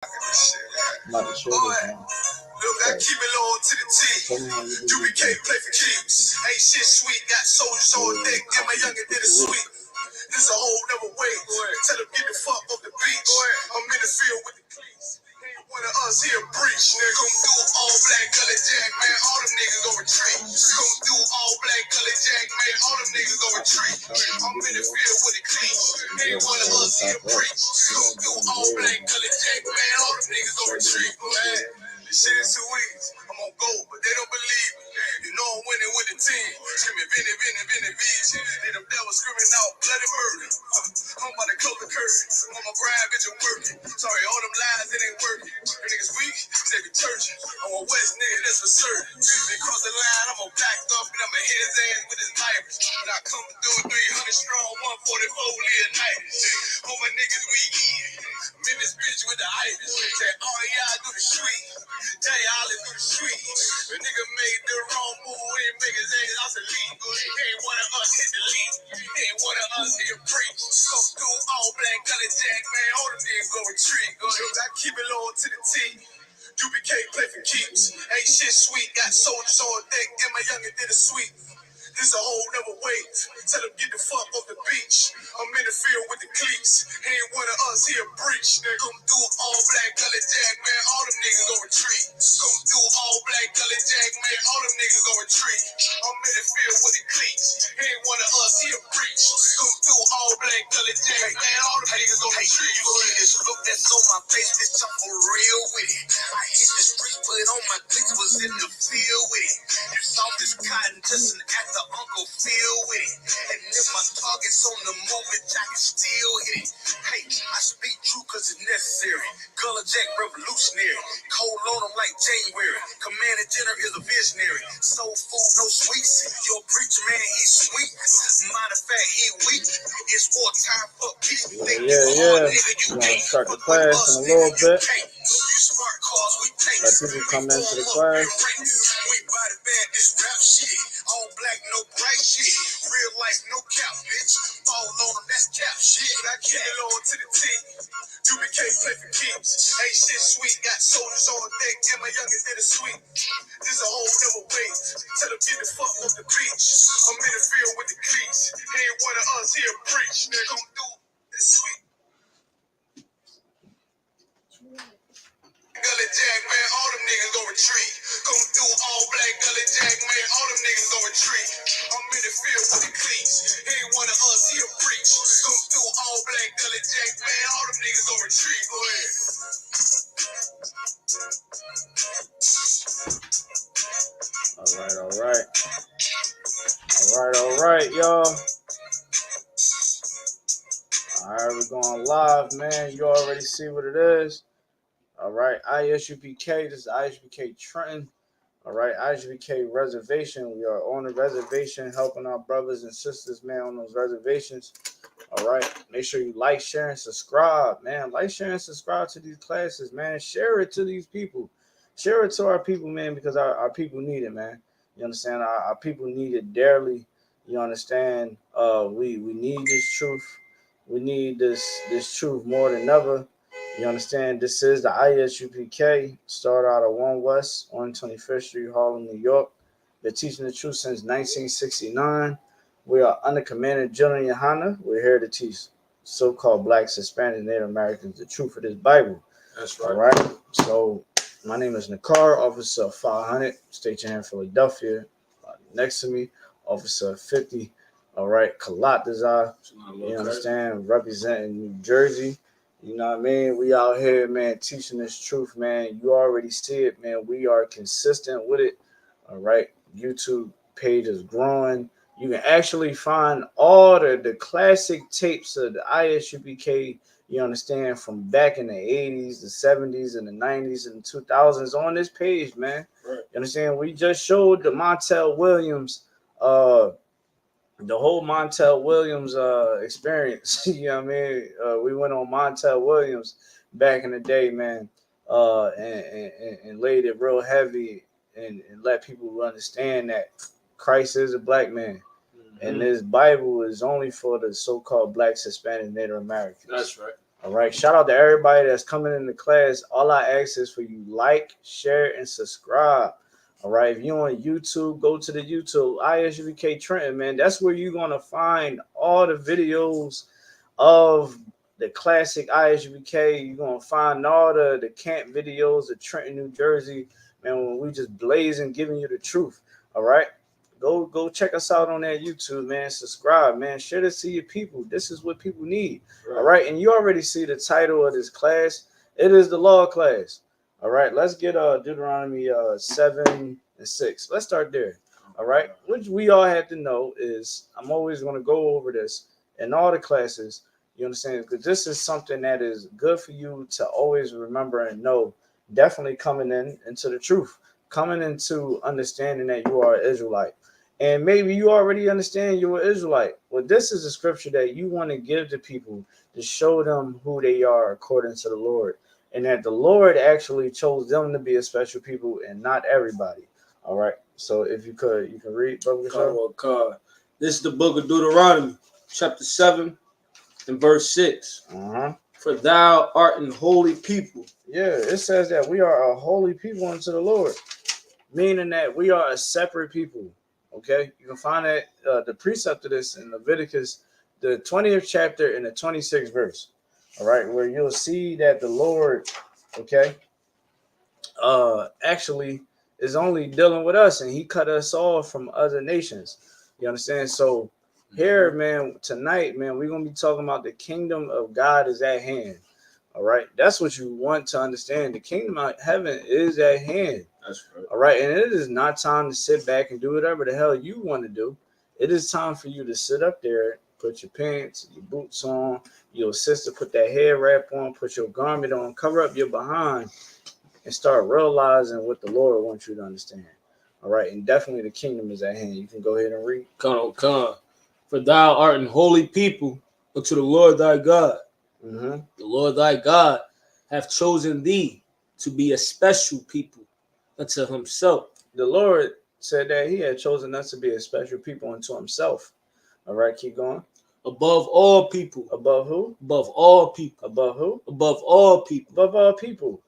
I'm about to show this man. Look, I keep it low to the T. UBK play for keeps. Ain't shit sweet, got soldiers on deck. And my youngin' did it sweet. This a whole never wait. Tell them get the fuck off the beach. I'm in the field with the cleats. Ain't one of us here breach. Nigga, come through all black colored jack, man. All them niggas go retreat. Come through all black colored jack, man. All them niggas go retreat. I'm in the field with the cleats. Ain't one of us here breach. Come through all black colored jack, man. All them niggas go retreat, man. This shit is too easy. I'm on go, but they don't believe me. You know I'm winning with the team. Screaming, Vinny, vision. Then them devils screaming out bloody murder. I'm about to close the curtain. I'm on my grind, bitch, I'm working. Sorry, all them lies, it ain't working. Them niggas weak, they be churching. I'm a West nigga, that's for certain. They cross the line, I'm all backed up, and I'ma hit his ass with his knife. And I come through 300 strong, 144 Leah night. All my niggas weak. I'm in this bitch with the itis. Say, all y'all do the street. Tell y'all let's do the street. The nigga made the wrong move, he didn't make his ass out the lead. He ain't one of us hit the lead. He ain't one of us hit preach. Come through all black colored jack, man. All them niggas go retreat. I keep it low to the T. UBK play for keeps. Ain't shit sweet. Got soldiers on deck, and my youngin' did it sweet. This a whole never wait. Tell them get the fuck off the beach. I'm in the field with the cleats. Ain't one of us here breach. Nigga, come through all black colored jack, man. All them niggas go retreat. Come through all black colored jack, man. All them niggas go retreat. I'm in the field with the cleats. Ain't one of us here breach. Come through all black colored jack, man. All them niggas go retreat. You see this look that's on my face, bitch, I'm for real with it. I hit the streets, put it on my clicks, was in the field with it. You saw this cotton just an act of Uncle Phil with it. And if my target's on the move, bitch, I can still hit it. Hey, I speak true cause it's necessary. Color Jack revolutionary. Cold on them like January. Commander General is a visionary. Soul food, no sweets. Your preacher man, he's sweet. Matter of fact, he weak. It's war time for peace. We're gonna start the class in a little bit. Let people come into the class. We body bad, this rap shit. All black, no bright shit. Real life, no cap, bitch. Fall on them, that's cap shit. I keep it low to the team. UBK play for keeps. Ain't shit sweet. Got soldiers on deck, and my youngins did it sweet. This a whole never wait. Tell them get the fuck off the beach. I'm in the field with the cleats. Ain't one of us here preach. Nigga, come through this sweet. Gully Jack, man, all them niggas go retreat. Come through all black Gully Jack, man, all them niggas go retreat. I'm in the field with the cleats. Ain't one of us here preach. Come through all black Gully Jack, man, all them niggas go retreat. Go ahead. All right, y'all. All right, we're going live, man. You already see what it is. All right, ISUPK. This is ISUPK Trenton. All right, ISUPK Reservation. We are on the reservation helping our brothers and sisters, man, on those reservations. All right, make sure you like, share, and subscribe, man. Like, share, and subscribe to these classes, man. Share it to these people. Share it to our people, man, because our people need it, man. You understand? Our people need it dearly. You understand? We need this truth. We need this truth more than ever. You understand? This is the ISUPK. Start out at 1 West, 125th Street, Harlem, New York. Been teaching the truth since 1969. We are under Commander General Yohana. We're here to teach so-called Blacks, Hispanics, Native Americans the truth of this Bible. That's right. All right. So my name is Nakar, Officer 500, Station in Philadelphia. Next to me, Officer 50. All right, Kalatazar. You understand? Representing New Jersey. You know what I mean? We out here, man, teaching this truth, man. You already see it, man. We are consistent with it. All right. YouTube page is growing. You can actually find all the classic tapes of the ISUPK, you understand, from back in the 80s, the 70s, and the 90s, and the 2000s on this page, man. Right. You understand? We just showed the Montel Williams, the whole Montel Williams experience. You know what I mean? We went on Montel Williams back in the day, man, and laid it real heavy and let people understand that Christ is a black man. And this Bible is only for the so-called Blacks, Hispanic, Native Americans. That's right. All right. Shout out to everybody that's coming into class. All I ask is for you like, share, and subscribe. All right. If you're on YouTube, go to the YouTube ISUPK Trenton, man. That's where you're gonna find all the videos of the classic ISUPK. You're gonna find all the camp videos of Trenton, New Jersey, man. When we just blazing, giving you the truth. All right. Go check us out on that YouTube, man. Subscribe, man. Share this to your people. This is what people need. Right. All right. And you already see the title of this class. It is the law class. All right. Let's get Deuteronomy 7 and 6. Let's start there. All right. Which we all have to know is I'm always going to go over this in all the classes. You understand? Because this is something that is good for you to always remember and know. Definitely coming into the truth, coming into understanding that you are an Israelite. And maybe you already understand you're an Israelite. Well, this is a scripture that you want to give to people to show them who they are according to the Lord. And that the Lord actually chose them to be a special people and not everybody. All right. So if you could, you can read, Brother. This is the book of Deuteronomy, chapter 7 and verse 6. For thou art an holy people. Yeah, it says that we are a holy people unto the Lord, meaning that we are a separate people. Okay, you can find that the precept of this in Leviticus, the 20th chapter and the 26th verse. All right, where you'll see that the Lord, okay, actually is only dealing with us, and He cut us off from other nations. You understand? So here, man, tonight, man, we're gonna be talking about the kingdom of God is at hand. All right, that's what you want to understand. The kingdom of heaven is at hand. That's right. All right, and it is not time to sit back and do whatever the hell you want to do. It is time for you to sit up there, put your pants, your boots on, your sister put that hair wrap on, put your garment on, cover up your behind, and start realizing what the Lord wants you to understand. All right, and definitely the kingdom is at hand. You can go ahead and read. Come. For thou art an holy people unto the Lord thy God. The Lord thy God hath chosen thee to be a special people unto Himself. The Lord said that He had chosen us to be a special people unto Himself. All right, keep going. Above all people. Above who? Above all people. Above who? Above all people. Above all people.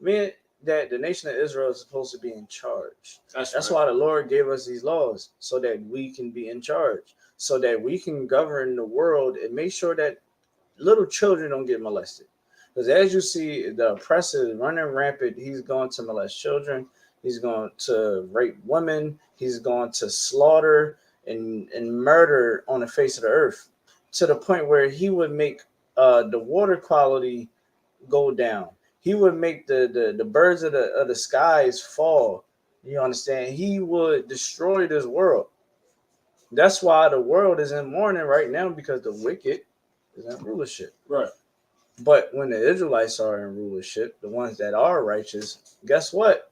Meaning that the nation of Israel is supposed to be in charge. That's right. Why the Lord gave us these laws, so that we can be in charge, so that we can govern the world and make sure that little children don't get molested. Because as you see, the oppressor running rampant. He's going to molest children. He's going to rape women. He's going to slaughter and murder on the face of the earth, to the point where he would make the water quality go down. He would make the birds of the skies fall. You understand? He would destroy this world. That's why the world is in mourning right now, because the wicked is in rulership. Right. But when the Israelites are in rulership, the ones that are righteous, guess what?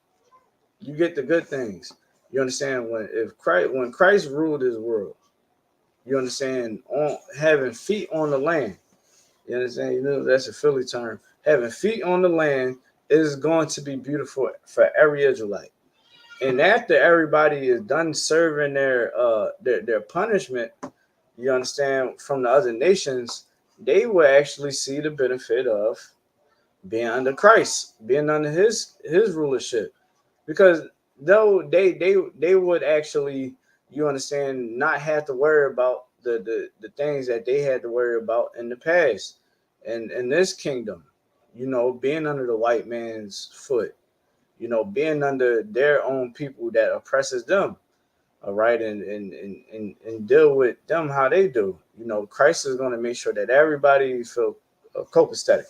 You get the good things. You understand? When Christ ruled this world, you understand, on having feet on the land. You understand? You know, that's a Philly term. Having feet on the land is going to be beautiful for every Israelite. And after everybody is done serving their punishment, you understand, from the other nations, they will actually see the benefit of being under Christ, being under his rulership. Because though they would actually, you understand, not have to worry about the things that they had to worry about in the past. And in this kingdom, you know, being under the white man's foot, you know, being under their own people that oppresses them. All right, and deal with them how they do. You know, Christ is going to make sure that everybody feel copacetic.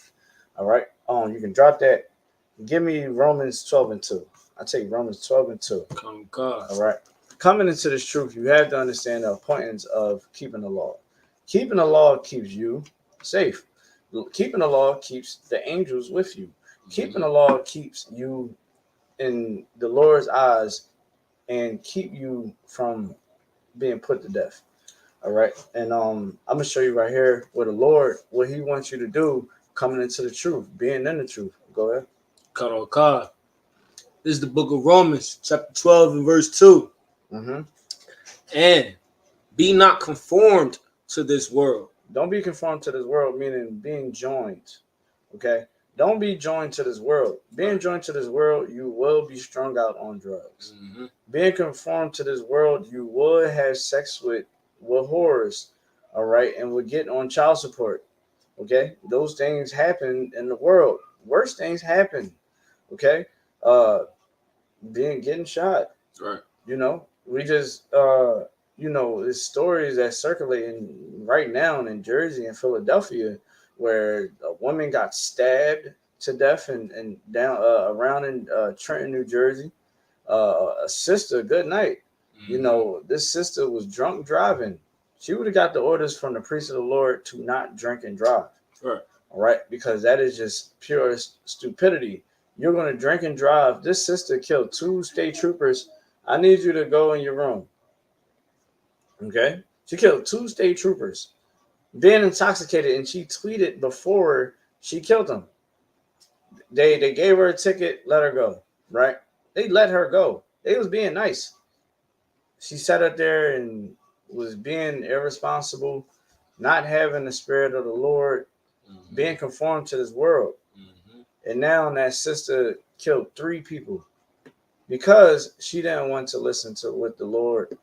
All right, you can drop that. Give me Romans 12 and 2. I take Romans 12 and 2. All right, coming into this truth, you have to understand the importance of keeping the law. Keeping the law keeps you safe. Keeping the law keeps the angels with you. Keeping the law keeps you in the Lord's eyes and keep you from being put to death. All right. And I'm gonna show you right here what the Lord, what He wants you to do, coming into the truth, being in the truth. Go ahead. This is the book of Romans, chapter 12 and verse 2. And be not conformed to this world, Don't be conformed to this world, meaning being joined. Okay? Don't be joined to this world. Being joined to this world, you will be strung out on drugs. Being conformed to this world, you will have sex with whores, all right, and will get on child support. Okay? Those things happen in the world. Worse things happen. Okay? Uh getting shot. Right. We just there's stories that circulating right now in Jersey and Philadelphia where a woman got stabbed to death and down around in Trenton, New Jersey. A sister, good night. This sister was drunk driving. She would have got the orders from the priest of the Lord to not drink and drive. Right. All right, because that is just pure stupidity. You're going to drink and drive. This sister killed 2 state troopers. I need you to go in your room. Okay? She killed 2 state troopers, being intoxicated, and she tweeted before she killed them. They gave her a ticket, let her go. Right? They let her go. They was being nice. She sat up there and was being irresponsible, not having the spirit of the Lord, being conformed to this world. And now that sister killed 3 people because she didn't want to listen to what the Lord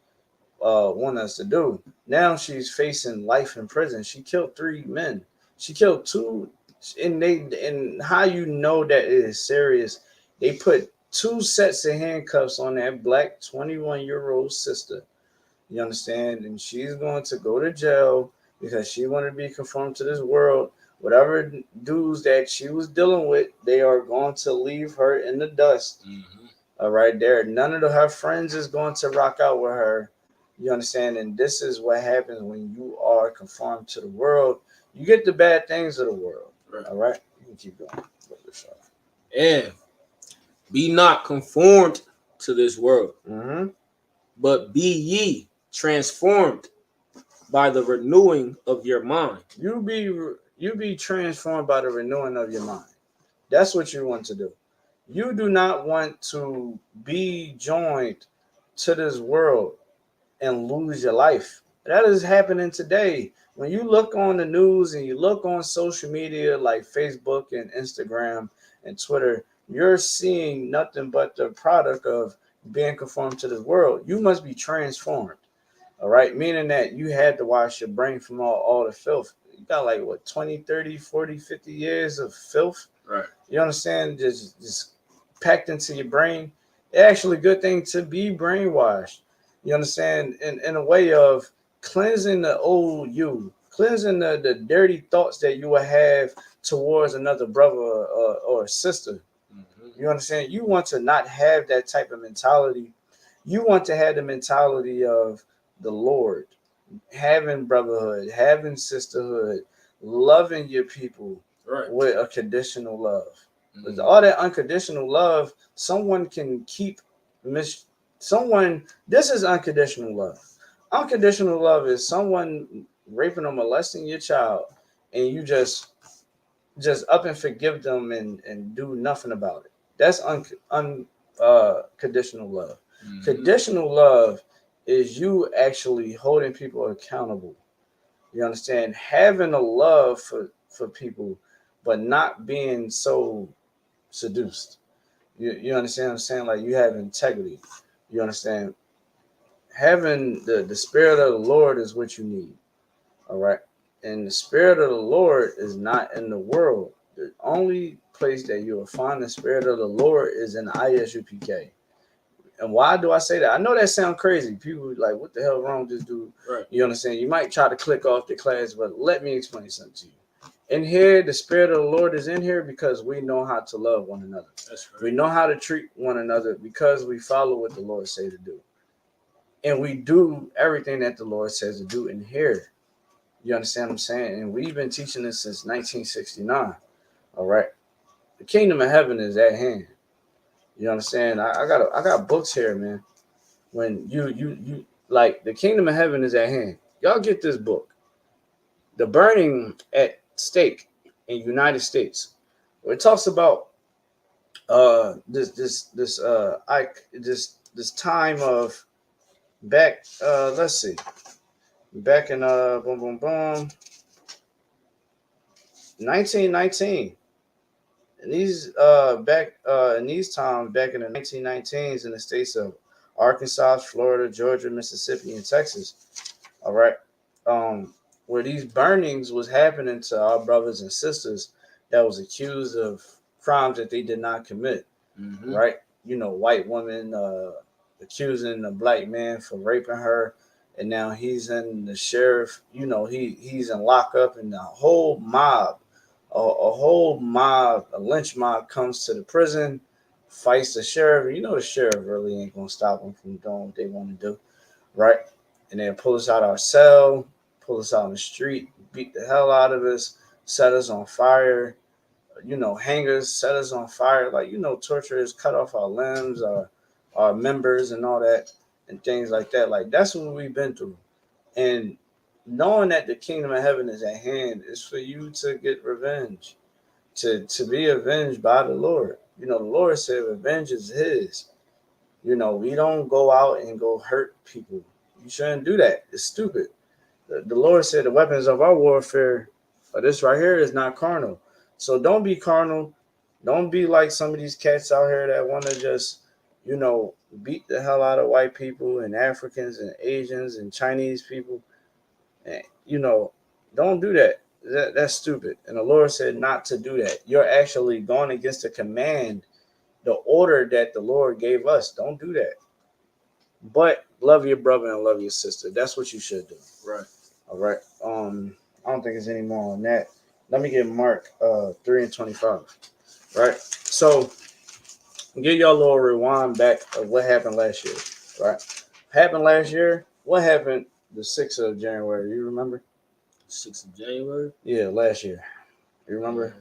wanted us to do. Now she's facing life in prison. She killed 3 men. She killed 2, and how you know that it is serious? They put 2 sets of handcuffs on that black 21-year-old sister. You understand? And she's going to go to jail because she wanted to be conformed to this world. Whatever dudes that she was dealing with, they are going to leave her in the dust. All right, there. None of her friends is going to rock out with her. You understand? And this is what happens when you are conformed to the world. You get the bad things of the world. Right. All right? You can keep going. And be not conformed to this world, but be ye transformed by the renewing of your mind. You be transformed by the renewing of your mind. That's what you want to do. You do not want to be joined to this world and lose your life. That is happening today. When you look on the news and you look on social media like Facebook and Instagram and Twitter, you're seeing nothing but the product of being conformed to this world. You must be transformed. All right, meaning that you had to wash your brain from all the filth. You got like what 20, 30, 40, 50 years of filth. Right. You understand? Just packed into your brain. It's actually a good thing to be brainwashed. You understand? In a way of cleansing the old you, cleansing the dirty thoughts that you will have towards another brother or sister. You understand? You want to not have that type of mentality. You want to have the mentality of the Lord, having brotherhood, having sisterhood, loving your people with a conditional love. With all that unconditional love, someone can keep someone. This is unconditional love. Unconditional love is someone raping or molesting your child, and you just up and forgive them and do nothing about it. That's conditional love. Conditional love is you actually holding people accountable. You understand? Having a love for people, but not being so seduced. You understand what I'm saying? Like you have integrity. You understand? Having the spirit of the Lord is what you need. All right. And the spirit of the Lord is not in the world. The only place that you will find the spirit of the Lord is in ISUPK. And why do I say that? I know that sounds crazy. People like, what the hell wrong with this dude? Right. You understand? You might try to click off the class, but let me explain something to you. In here, the spirit of the Lord is in here because we know how to love one another. That's right. We know how to treat one another because we follow what the Lord say to do. And we do everything that the Lord says to do in here. You understand what I'm saying? And we've been teaching this since 1969. All right. The kingdom of heaven is at hand. You understand? I got books here, man. When you like the kingdom of heaven is at hand. Y'all get this book. The burning at stake in United States. Where it talks about this time of back let's see. Back in boom boom boom. 1919. And these back in these times, back in the 1919s, in the states of Arkansas, Florida, Georgia, Mississippi, and Texas. All right, where these burnings was happening to our brothers and sisters that was accused of crimes that they did not commit. Right, white woman accusing a black man for raping her, and now he's in the sheriff. He's in lockup, and the whole mob, a lynch mob comes to the prison, fights the sheriff. The sheriff really ain't gonna stop them from doing what they want to do, right? And they pull us out our cell, pull us out on the street, beat the hell out of us, set us on fire. Hangers, set us on fire, torturers, cut off our limbs, our members, and all that, and things like that. Like, that's what we've been through. And knowing that the kingdom of heaven is at hand is for you to get revenge, to be avenged by the Lord. The Lord said revenge is his. We don't go out and go hurt people. You shouldn't do that. It's stupid. The Lord said the weapons of our warfare, this right here, is not carnal. So don't be carnal. Don't be like some of these cats out here that want to just, beat the hell out of white people and Africans and Asians and Chinese people. And, don't do that. That's stupid. And the Lord said not to do that. You're actually going against the command, the order that the Lord gave us. Don't do that. But love your brother and love your sister. That's what you should do. Right. All right. I don't think there's any more on that. Let me get Mark 3:25. Right. So give y'all a little rewind back of what happened last year. Right. Happened last year. What happened the 6th of January? You remember? 6th of January? Yeah, last year. You remember?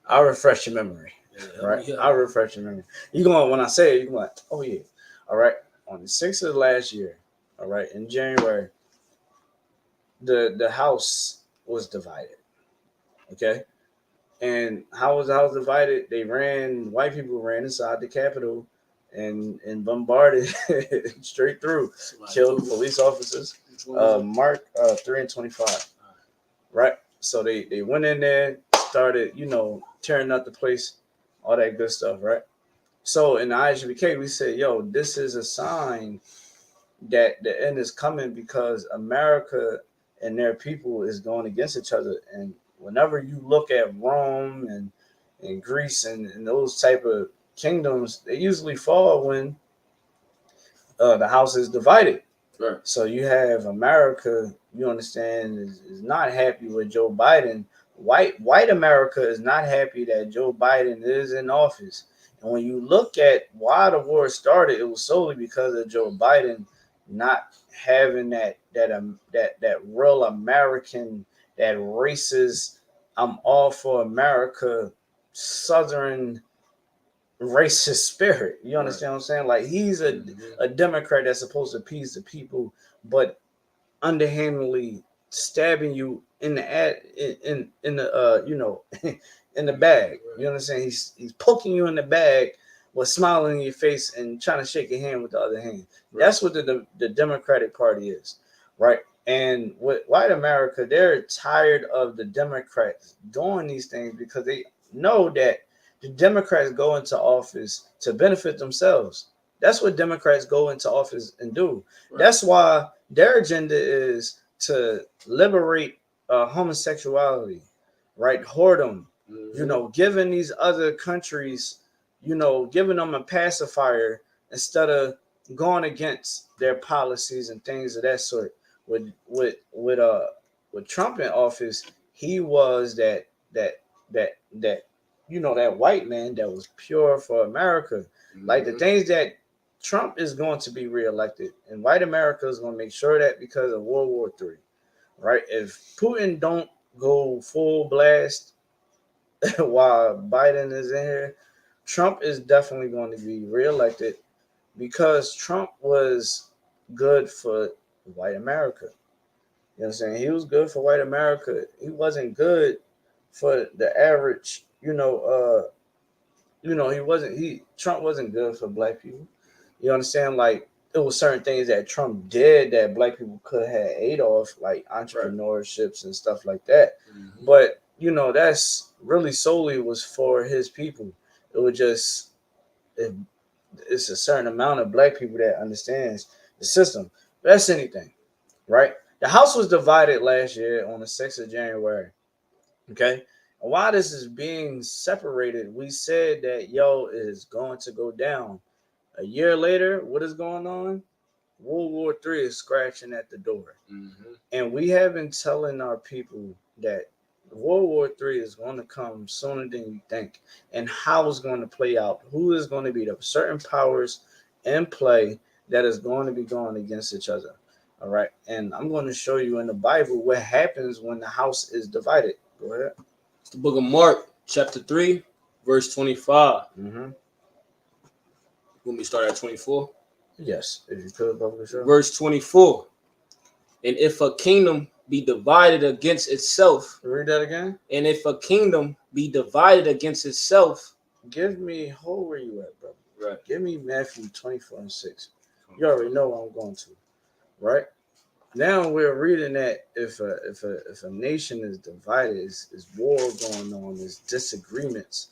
I'll refresh your memory. Yeah, right. Yeah. I'll refresh your memory. You going when I say it, you going like, oh yeah. All right. On the 6th of last year, all right, in January, the house was divided. Okay. And how was the house divided? White people ran inside the Capitol and bombarded straight through, killed police officers. Mark 3:25. Right. So they went in there, started, tearing up the place, all that good stuff, right? So in the ISUPK, we said, yo, this is a sign that the end is coming because America and their people is going against each other. And whenever you look at Rome and Greece and those type of kingdoms, they usually fall when the house is divided. Right. So you have America, you understand, is not happy with Joe Biden. White America is not happy that Joe Biden is in office. And when you look at why the war started, it was solely because of Joe Biden not having that real American, that racist, I'm all for America, Southern racist spirit. You understand what I'm saying? Like, he's a Democrat that's supposed to appease the people, but underhandedly stabbing you in the in the in the bag. You understand? He's poking you in the bag while smiling in your face and trying to shake your hand with the other hand. Right. That's what the Democratic Party is, right? And with white America, they're tired of the Democrats doing these things because they know that the Democrats go into office to benefit themselves. That's what Democrats go into office and do. Right. That's why their agenda is to liberate homosexuality, right? Whoredom, giving these other countries, giving them a pacifier instead of going against their policies and things of that sort. With Trump in office, he was that that white man that was pure for America. Like the things that Trump is going to be reelected, and white America is going to make sure that because of World War III, right? If Putin don't go full blast while Biden is in here, Trump is definitely going to be reelected because Trump was good for white America. You know what I'm saying? He was good for white America. He wasn't good for the average, Trump wasn't good for black people. You understand? Like, it was certain things that Trump did that black people could have ate off, like entrepreneurships and stuff like that. But that's really solely was for his people. It was just it, it's a certain amount of black people that understands the system. That's anything, right? The House was divided last year on the 6th of January. Okay. And while this is being separated, we said that it is going to go down. A year later, what is going on? World War III is scratching at the door. Mm-hmm. And we have been telling our people that World War III is going to come sooner than you think, and how it's going to play out, who is going to be the certain powers in play that is going to be going against each other. All right. And I'm going to show you in the Bible what happens when the house is divided. Go ahead. It's the book of Mark, chapter 3, verse 25. Mm-hmm. When we start at 24. Yes, if you could, Bubba, sure. Verse 24. And if a kingdom be divided against itself. Read that again. And if a kingdom be divided against itself. Give me, hold where you at, brother. Right. Give me Matthew 24:6. You already know what I'm going to. Right? Now we're reading that if a nation is divided, is war going on, there's disagreements.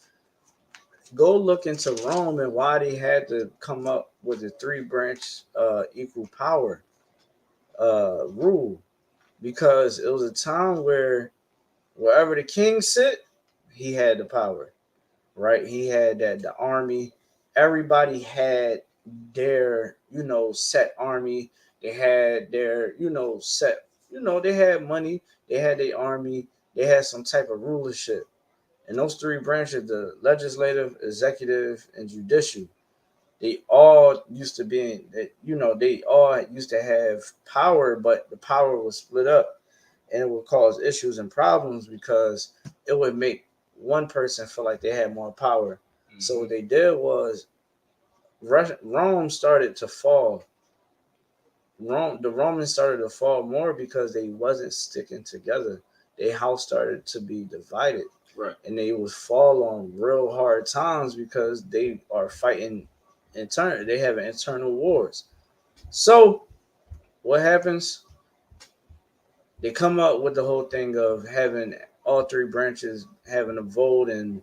Go look into Rome and why they had to come up with the 3-branch equal power rule, because it was a time where wherever the king sit, he had the power, right? He had the army. Everybody had their set army. They had their set. They had money. They had their army. They had some type of rulership. And those 3 branches, the legislative, executive, and judicial, they all used to be, they all used to have power, but the power was split up, and it would cause issues and problems because it would make one person feel like they had more power. Mm-hmm. So what they did was Rome started to fall. The Romans started to fall more because they wasn't sticking together. Their house started to be divided. Right. And they would fall on real hard times because they are fighting internal. They have internal wars. So what happens? They come up with the whole thing of having all 3 branches having a vote and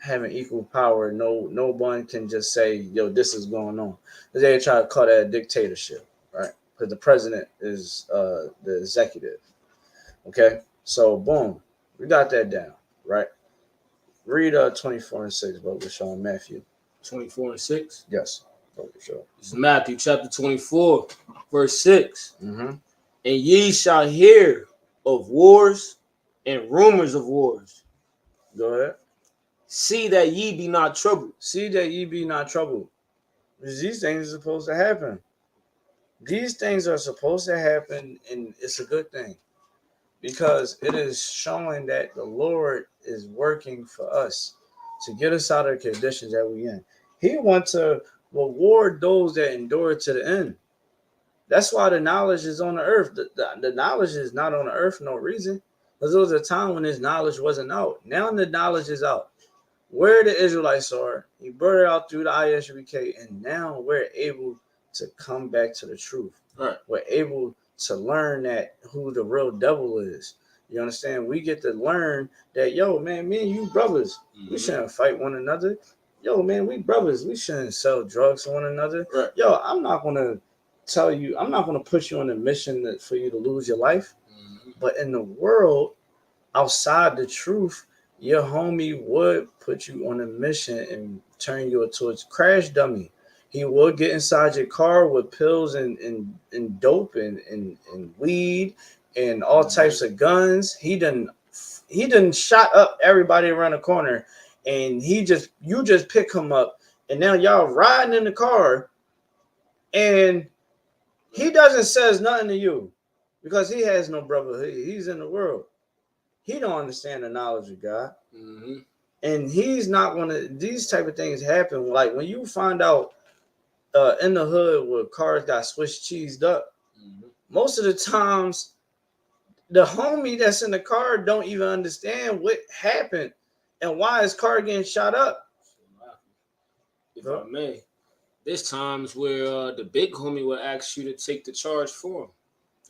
having equal power. No one can just say, "Yo, this is going on." Because they try to call that a dictatorship, right? Because the president is the executive. Okay, so boom, we got that down, right? Read 24:6, but we're showing Matthew 24:6. Yes, but we're sure. This is Matthew chapter 24, verse 6. Mm-hmm. And ye shall hear of wars and rumors of wars. Go ahead. See that ye be not troubled. See that ye be not troubled. Because these things are supposed to happen. These things are supposed to happen, and it's a good thing. Because it is showing that the Lord is working for us to get us out of the conditions that we're in. He wants to reward those that endure to the end. That's why the knowledge is on the earth. The knowledge is not on the earth for no reason. Because there was a time when this knowledge wasn't out. Now the knowledge is out. Where the Israelites are, he brought it out through the ISUPK, and now we're able to come back to the truth. Right. We're able to learn that who the real devil is. You understand? We get to learn that, yo, man, me and you brothers. Mm-hmm. We shouldn't fight one another. Yo, man, we brothers. We shouldn't sell drugs to one another. Right. Yo, I'm not going to tell you, I'm not going to put you on a mission for you to lose your life. Mm-hmm. But in the world, outside the truth, your homie would put you on a mission and turn you into a crash dummy. He would get inside your car with pills and dope and weed and all types of guns. He done shot up everybody around the corner, and you just pick him up, and now y'all riding in the car, and he says nothing to you because he has no brotherhood. He's in the world. He don't understand the knowledge of God. Mm-hmm. And he's not going to, these type of things happen. Like when you find out in the hood where cars got Swiss cheesed up, mm-hmm. most of the times the homie that's in the car don't even understand what happened and why his car getting shot up. If I may, there's times where the big homie will ask you to take the charge for him.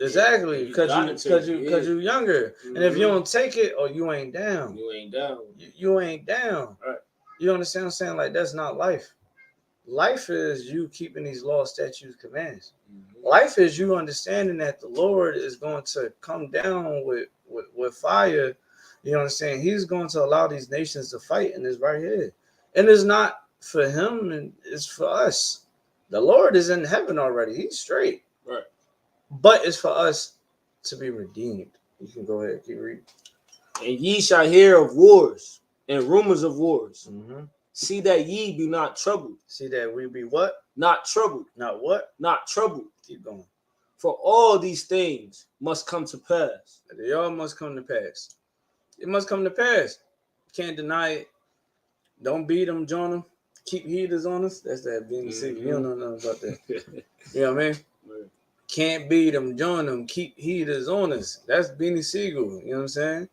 Exactly, because you younger, Mm-hmm. and if you don't take it, or you ain't down. You ain't down. You ain't down. Right. You understand what I'm saying? Like, that's not life. Life is you keeping these laws, statutes, commands. Mm-hmm. Life is you understanding that the Lord is going to come down with fire. You know what I'm saying? He's going to allow these nations to fight, and it's right here. And it's not for him, and it's for us. The Lord is in heaven already. He's straight. Right. But it's for us to be redeemed. You can go ahead, keep reading. And ye shall hear of wars and rumors of wars. Mm-hmm. See that ye be not troubled. See that we be what? Not troubled. Not what? Not troubled. Keep going. For all these things must come to pass. They all must come to pass. It must come to pass. Can't deny it. Don't beat them, join them. Keep heaters on us. That's that being secret. You don't know nothing about that. You know what I mean? Right. Can't beat them, join them. Keep heaters on us. That's Beanie Siegel. You know what I'm saying?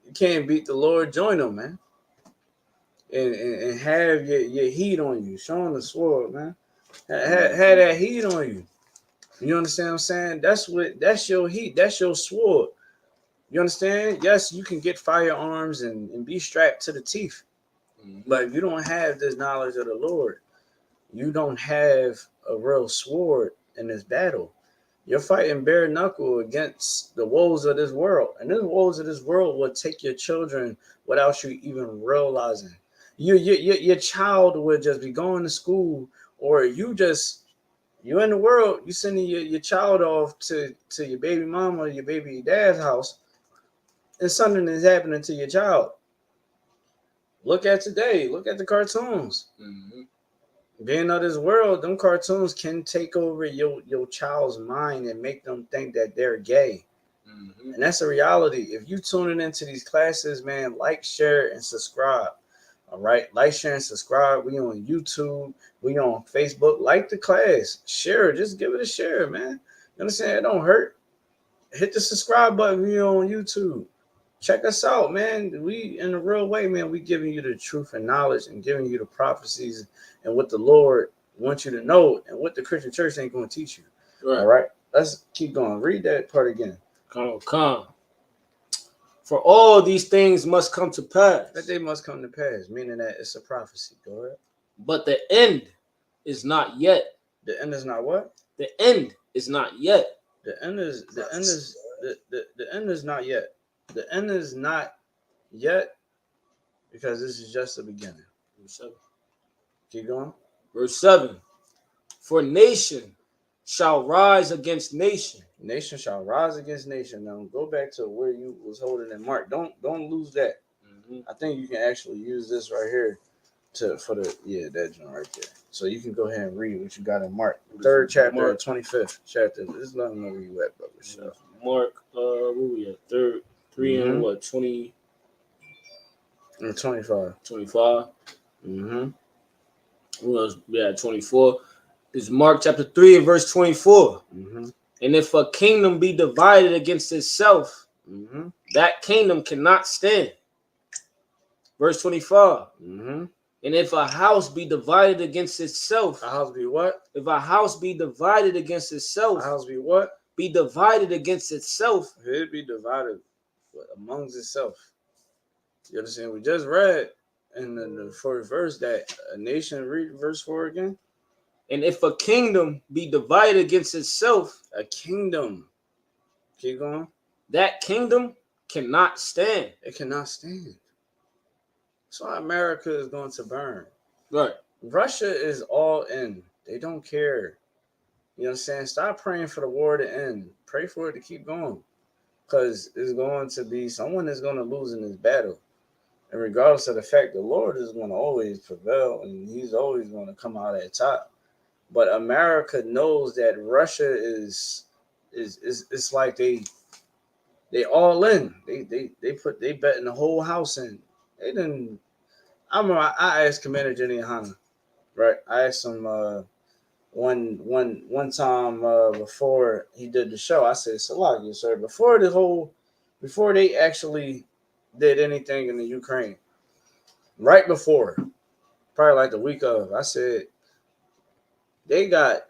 You can't beat the Lord, join them, man. And have your heat on you. Showing the sword, man. Have that heat on you. You understand what I'm saying? That's your heat. That's your sword. You understand? Yes, you can get firearms and be strapped to the teeth. Mm-hmm. But if you don't have this knowledge of the Lord, you don't have a real sword in this battle. You're fighting bare knuckle against the woes of this world. And the woes of this world will take your children without you even realizing. Your child would just be going to school, or you're in the world, you sending your child off to your baby mama or your baby dad's house, and something is happening to your child. Look at today. Look at the cartoons. Mm-hmm. Being of this world, them cartoons can take over your child's mind and make them think that they're gay. Mm-hmm. And that's a reality. If you tuning into these classes, man, like, share, and subscribe. All right, like, share, and subscribe. We on YouTube. We on Facebook. Like the class. Share. Just give it a share, man. You understand? It don't hurt. Hit the subscribe button if you're on YouTube. Check us out, man. We, in the real way, man, we giving you the truth and knowledge and giving you the prophecies and what the Lord wants you to know and what the Christian church ain't going to teach you. Right. All right, let's keep going. Read that part again. Come. For all these things must come to pass. That they must come to pass, meaning that it's a prophecy. Go ahead. But the end is not yet. The end is not what? The end is not yet. The end is not yet. The end is not yet, because this is just the beginning. Verse 7. Keep going. Verse 7. For nation shall rise against nation. Nation shall rise against nation. Now go back to where you was holding in Mark. Don't lose that. Mm-hmm. I think you can actually use this right here that joint right there. So you can go ahead and read what you got in Mark. 3rd chapter, 25th chapter. Just let them know where you at, brother. So. Mark, where we at? 3 mm-hmm. and what? 20? 25. 25. Mm-hmm. Who else? Yeah, 24. It's Mark chapter 3 and verse 24. Mm-hmm. And if a kingdom be divided against itself, mm-hmm. that kingdom cannot stand. Verse 25. Mm-hmm. And if a house be divided against itself. A house be what? If a house be divided against itself. A house be what? Be divided against itself. It be divided amongst itself. You understand? We just read in the first verse that a nation, read verse 4 again. And if a kingdom be divided against itself. A kingdom. Keep going. That kingdom cannot stand. It cannot stand. That's why America is going to burn. Right. Russia is all in. They don't care. You know what I'm saying? Stop praying for the war to end. Pray for it to keep going. Because it's going to be someone is going to lose in this battle. And regardless of the fact, the Lord is going to always prevail and he's always going to come out at top. But America knows that Russia is it's like they all in. They bet in the whole house in. They didn't. I remember I asked Commander Jenny Hanna, right? I asked him one time before he did the show. I said, Salakia, sir, before they actually did anything in the Ukraine, right before, probably like the week of, I said, they got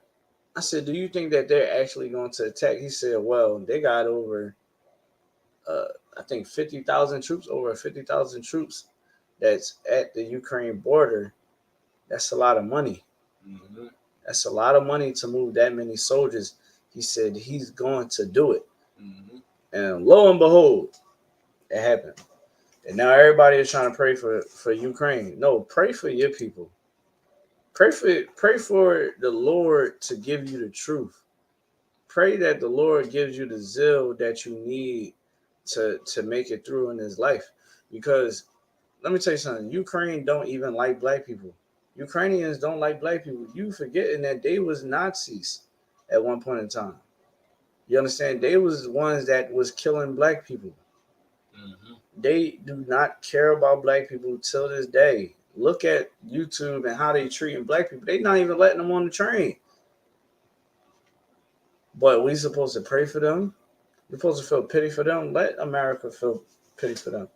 I said, do you think that they're actually going to attack? He said, well, they got over, I think 50,000 troops, over 50,000 troops that's at the Ukraine border. That's a lot of money. Mm-hmm. That's a lot of money to move that many soldiers. He said he's going to do it. Mm-hmm. And lo and behold, it happened. And now everybody is trying to pray for Ukraine. No, pray for your people. Pray for the Lord to give you the truth. Pray that the Lord gives you the zeal that you need to make it through in his life. Because let me tell you something, Ukraine don't even like black people. Ukrainians don't like black people. You forgetting that they was Nazis at one point in time. You understand? They was the ones that was killing black people. Mm-hmm. They do not care about black people till this day. Look at YouTube and how they treating black people. They not even letting them on the train. But we supposed to pray for them. We're supposed to feel pity for them. Let America feel pity for them.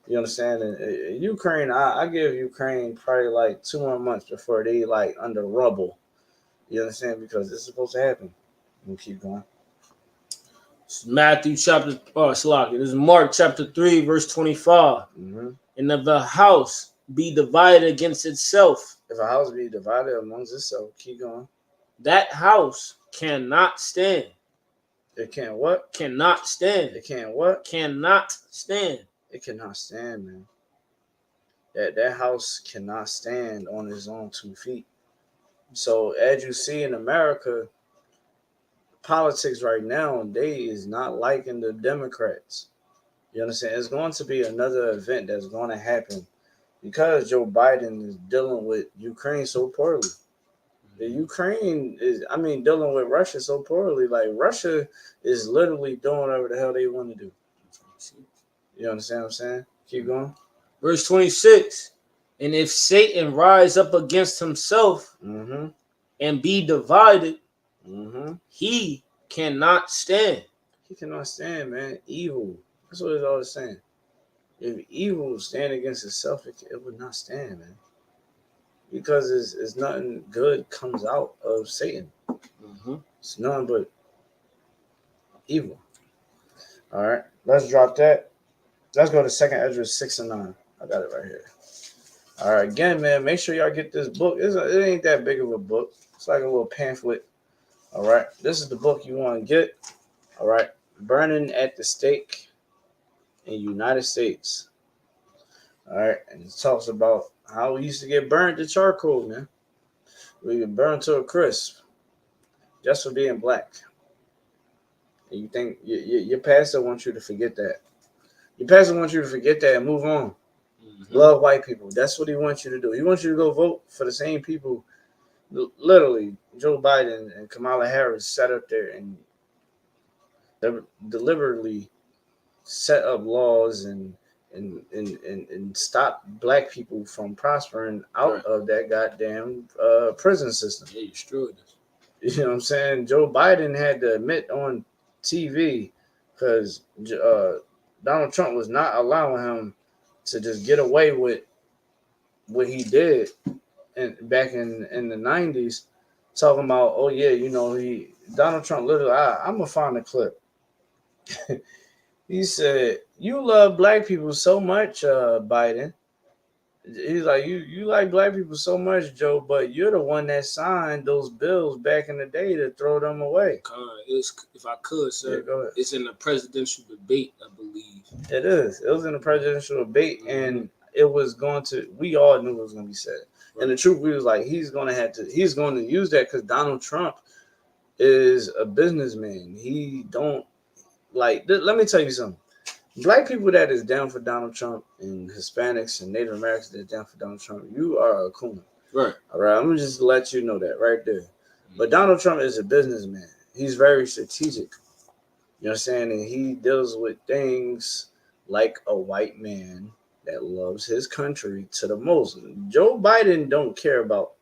You understand? And Ukraine, I give Ukraine probably like 2 more months before they like under rubble. You understand? Because it's supposed to happen. We'll keep going. This is Matthew chapter, Salaki. This is Mark chapter 3, verse 25. Mm-hmm. And if a house be divided against itself, If a house be divided amongst itself, keep going. that house cannot stand. It can't what? Cannot stand. It can't what? Cannot stand. It cannot stand, man. That house cannot stand on its own 2 feet. So as you see in America, politics right now, they is not liking the Democrats. You understand? It's going to be another event that's going to happen because Joe Biden is dealing with Ukraine so poorly. The Ukraine is, dealing with Russia so poorly. Like Russia is literally doing whatever the hell they want to do. You understand what I'm saying? Keep going. Verse 26. And if Satan rise up against himself Mm-hmm. and be divided, Mm-hmm. he cannot stand. He cannot stand, man. Evil. That's what it's always saying. If evil stand against itself, it would not stand, man. Because it's nothing good comes out of Satan. Mm-hmm. It's nothing but evil. All right, let's drop that. Let's go to 2nd Ezra 6 and 9. I got it right here. All right, again, man, make sure y'all get this book. It ain't that big of a book. It's like a little pamphlet. All right, this is the book you want to get. All right, Burning at the Stake in United States. All right, and it talks about how we used to get burned to charcoal, man. We get burned to a crisp just for being black. And you think your pastor wants you to forget that. Your pastor wants you to forget that and move on. Mm-hmm. Love white people. That's what he wants you to do. He wants you to go vote for the same people. Literally, Joe Biden and Kamala Harris sat up there and deliberately set up laws and stop black people from prospering out of that goddamn prison system. Yeah, you destroyed this. You know what I'm saying? Joe Biden had to admit on TV because Donald Trump was not allowing him to just get away with what he did back in the 90s, talking about, oh yeah, Donald Trump literally, I'm gonna find a clip. He said, "You love black people so much, Biden." He's like, you like black people so much, Joe, but you're the one that signed those bills back in the day to throw them away. If I could, sir, yeah, go ahead. It's in the presidential debate, I believe. It is. It was in the presidential debate, and it was going to. We all knew it was going to be said. Right. And the truth, we was like, he's going to use that because Donald Trump is a businessman. He don't like. Let me tell you something. Black people that is down for Donald Trump and Hispanics and Native Americans that is down for Donald Trump, you are a coon. Right. All right. I'm going to just let you know that right there. But Donald Trump is a businessman. He's very strategic. You know what I'm saying? And he deals with things like a white man that loves his country to the most. Joe Biden don't care about.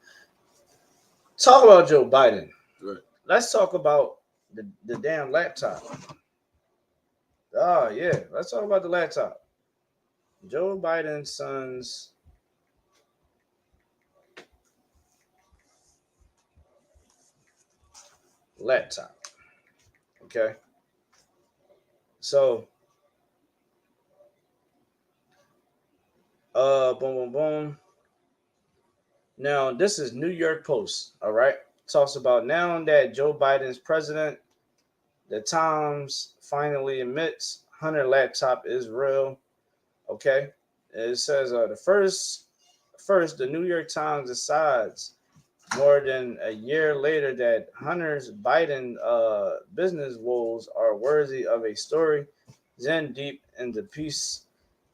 Talk about Joe Biden. Right. Let's talk about the damn laptop. Oh, yeah. Let's talk about the laptop. Joe Biden's son's laptop. Okay. So, boom, boom, boom. Now, this is New York Post. All right. Talks about now that Joe Biden's president, the Times finally admits Hunter laptop is real. Okay. It says first, the New York Times decides more than a year later that Hunter's Biden business woes are worthy of a story. Then deep in the piece,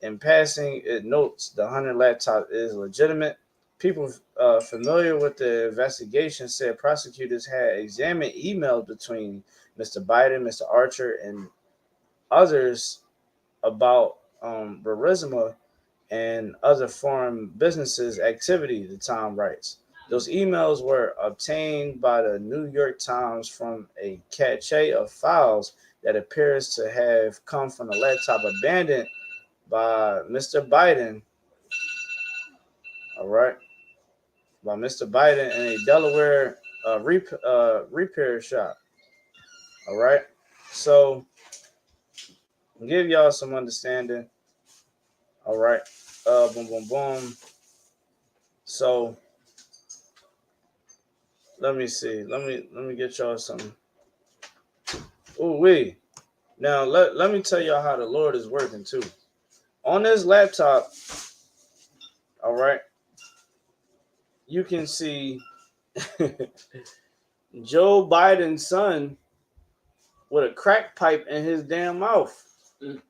in passing, it notes the Hunter laptop is legitimate. People familiar with the investigation said prosecutors had examined emails between Mr. Biden, Mr. Archer, and others about Burisma and other foreign businesses' activity, the Times writes. Those emails were obtained by the New York Times from a cache of files that appears to have come from the laptop abandoned by Mr. Biden, all right, by Mr. Biden in a Delaware repair shop, all right. So, give y'all some understanding, all right. Boom, boom, boom. So, let me see. Let me get y'all some. Ooh wee. Now let me tell y'all how the Lord is working too. On this laptop, all right, you can see Joe Biden's son with a crack pipe in his damn mouth. The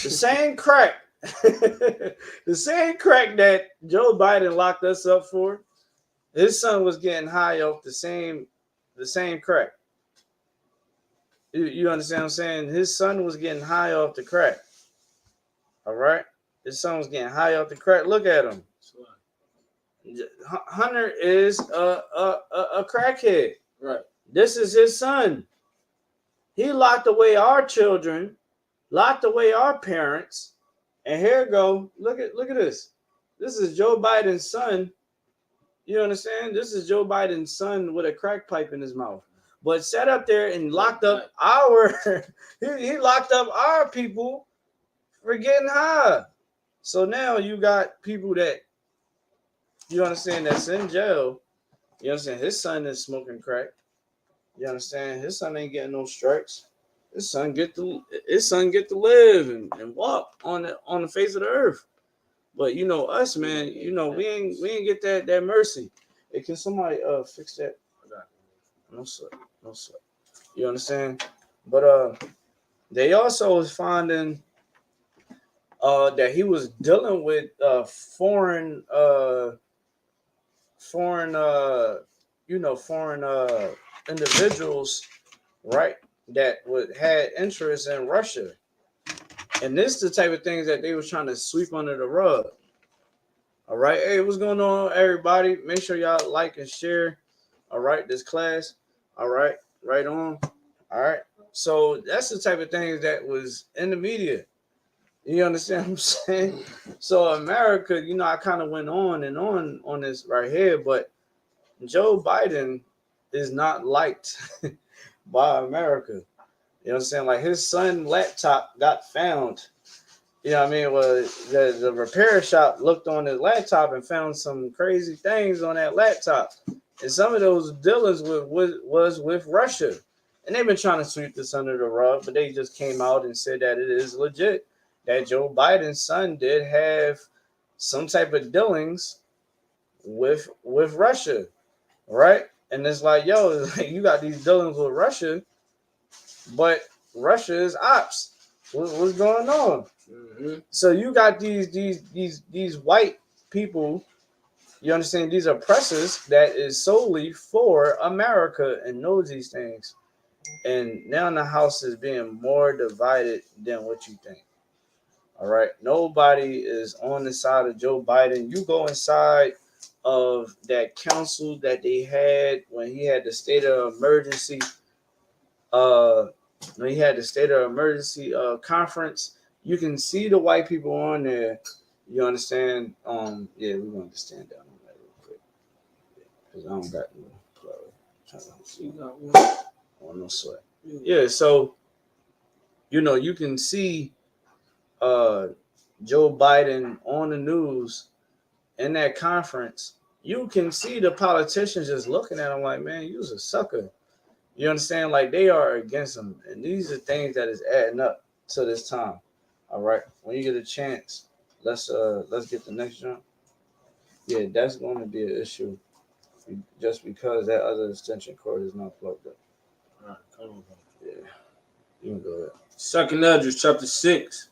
same crack. The same crack that Joe Biden locked us up for. His son was getting high off the same crack. You understand what I'm saying? His son was getting high off the crack. All right? His son was getting high off the crack. Look at him. Hunter is a crackhead. Right. This is his son. He locked away our children, locked away our parents, and here go. Look at this. This is Joe Biden's son. You understand? This is Joe Biden's son with a crack pipe in his mouth. But sat up there and locked up our he locked up our people for getting high. So now you got people that you understand that's in jail. You understand his son is smoking crack. You understand his son ain't getting no strikes. His son get to live and walk on the face of the earth. But you know us, man. You know we ain't get that mercy. Hey, can somebody fix that? No sweat, no sweat. You understand? But they also was finding that he was dealing with foreign individuals, right? That would had interest in Russia, and this is the type of things that they was trying to sweep under the rug. All right, hey, what's going on, everybody? Make sure y'all like and share. All right, this class. All right, right on. All right, so that's the type of things that was in the media. You understand what I'm saying? So America, I kind of went on and on this right here, but Joe Biden is not liked by America. You know what I'm saying? Like his son laptop got found. You know what I mean? Well, the repair shop looked on his laptop and found some crazy things on that laptop. And some of those dealings was with Russia. And they've been trying to sweep this under the rug, but they just came out and said that it is legit. That Joe Biden's son did have some type of dealings with Russia, right? And it's like, yo, you got these dealings with Russia, but Russia is ops. What's going on? Mm-hmm. So you got these white people. You understand? These oppressors that is solely for America and knows these things. And now the house is being more divided than what you think. All right. Nobody is on the side of Joe Biden. You go inside of that council that they had when he had the state of emergency. When he had the state of emergency conference, you can see the white people on there. You understand? Yeah, we're going to stand down on that real quick because I don't got no plug. You got one. Oh, no sweat. Yeah, so you can see Joe Biden on the news in that conference. You can see the politicians just looking at him like, man, you's a sucker. You understand? Like they are against him, and these are things that is adding up to this time. All right, when you get a chance, let's get the next jump. Yeah, that's going to be an issue, just because that other extension cord is not plugged up. All right, come on. Yeah, you can go ahead. Second Esdras chapter 6.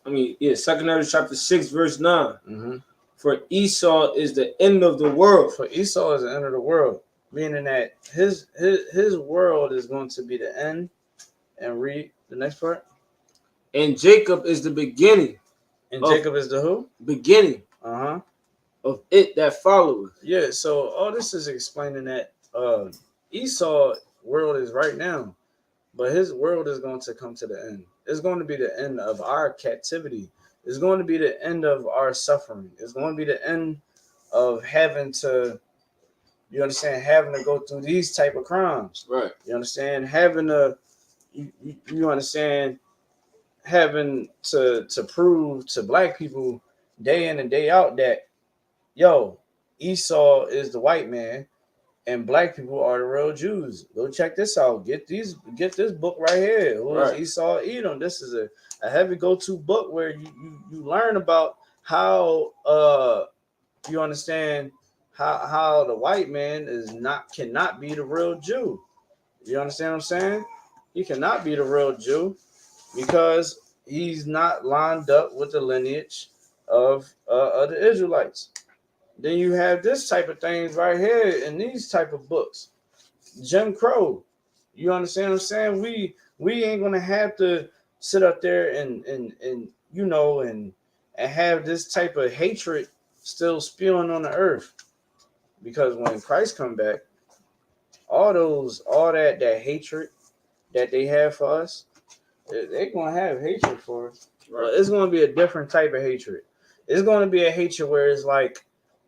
Second Esdras chapter 6, verse 9. Mm-hmm. For Esau is the end of the world. For Esau is the end of the world, meaning that his world is going to be the end. And read the next part. And Jacob is the beginning. And Jacob is the who? Beginning. Uh-huh. Of it that followeth. Yeah, so all this is explaining that Esau world is right now, but his world is going to come to the end. It's going to be the end of our captivity. It's going to be the end of our suffering. It's going to be the end of having to, you understand, having to go through these type of crimes. Right. You understand, having to, you understand, having to prove to black people day in and day out that, yo, Esau is the white man and black people are the real Jews. Go check this out. Get this book right here. Who is Esau Edom? This is a heavy go-to book where you learn about how you understand how the white man cannot be the real Jew. You understand what I'm saying? He cannot be the real Jew because he's not lined up with the lineage of the Israelites. Then you have this type of things right here in these type of books. Jim Crow. You understand what I'm saying? We ain't gonna have to sit up there and have this type of hatred still spewing on the earth. Because when Christ come back, all that hatred that they have for us, they're gonna have hatred for us. Right. But it's gonna be a different type of hatred. It's gonna be a hatred where it's like,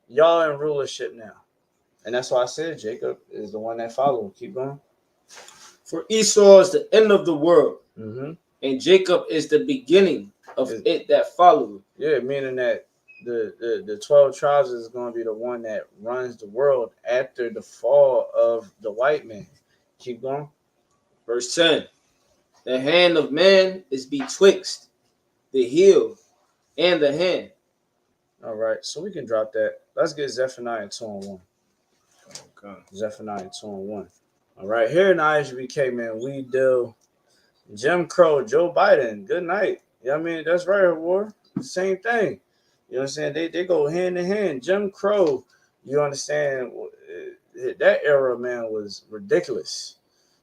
y'all in rulership now. And that's why I said Jacob is the one that followed. Keep going. For Esau is the end of the world. Mm-hmm. And Jacob is the beginning of it that followed. Yeah, meaning that the 12 tribes is going to be the one that runs the world after the fall of the white man. Keep going. Verse 10. The hand of man is betwixt the heel and the hand. All right, so we can drop that. Let's get Zephaniah 2:1. Okay. Zephaniah 2:1. All right, here in ISUPK, man, we do Jim Crow, Joe Biden. Good night. You know what I mean? That's right, war. Same thing. You know what I'm saying? They go hand in hand. Jim Crow, you understand, that era, man, was ridiculous.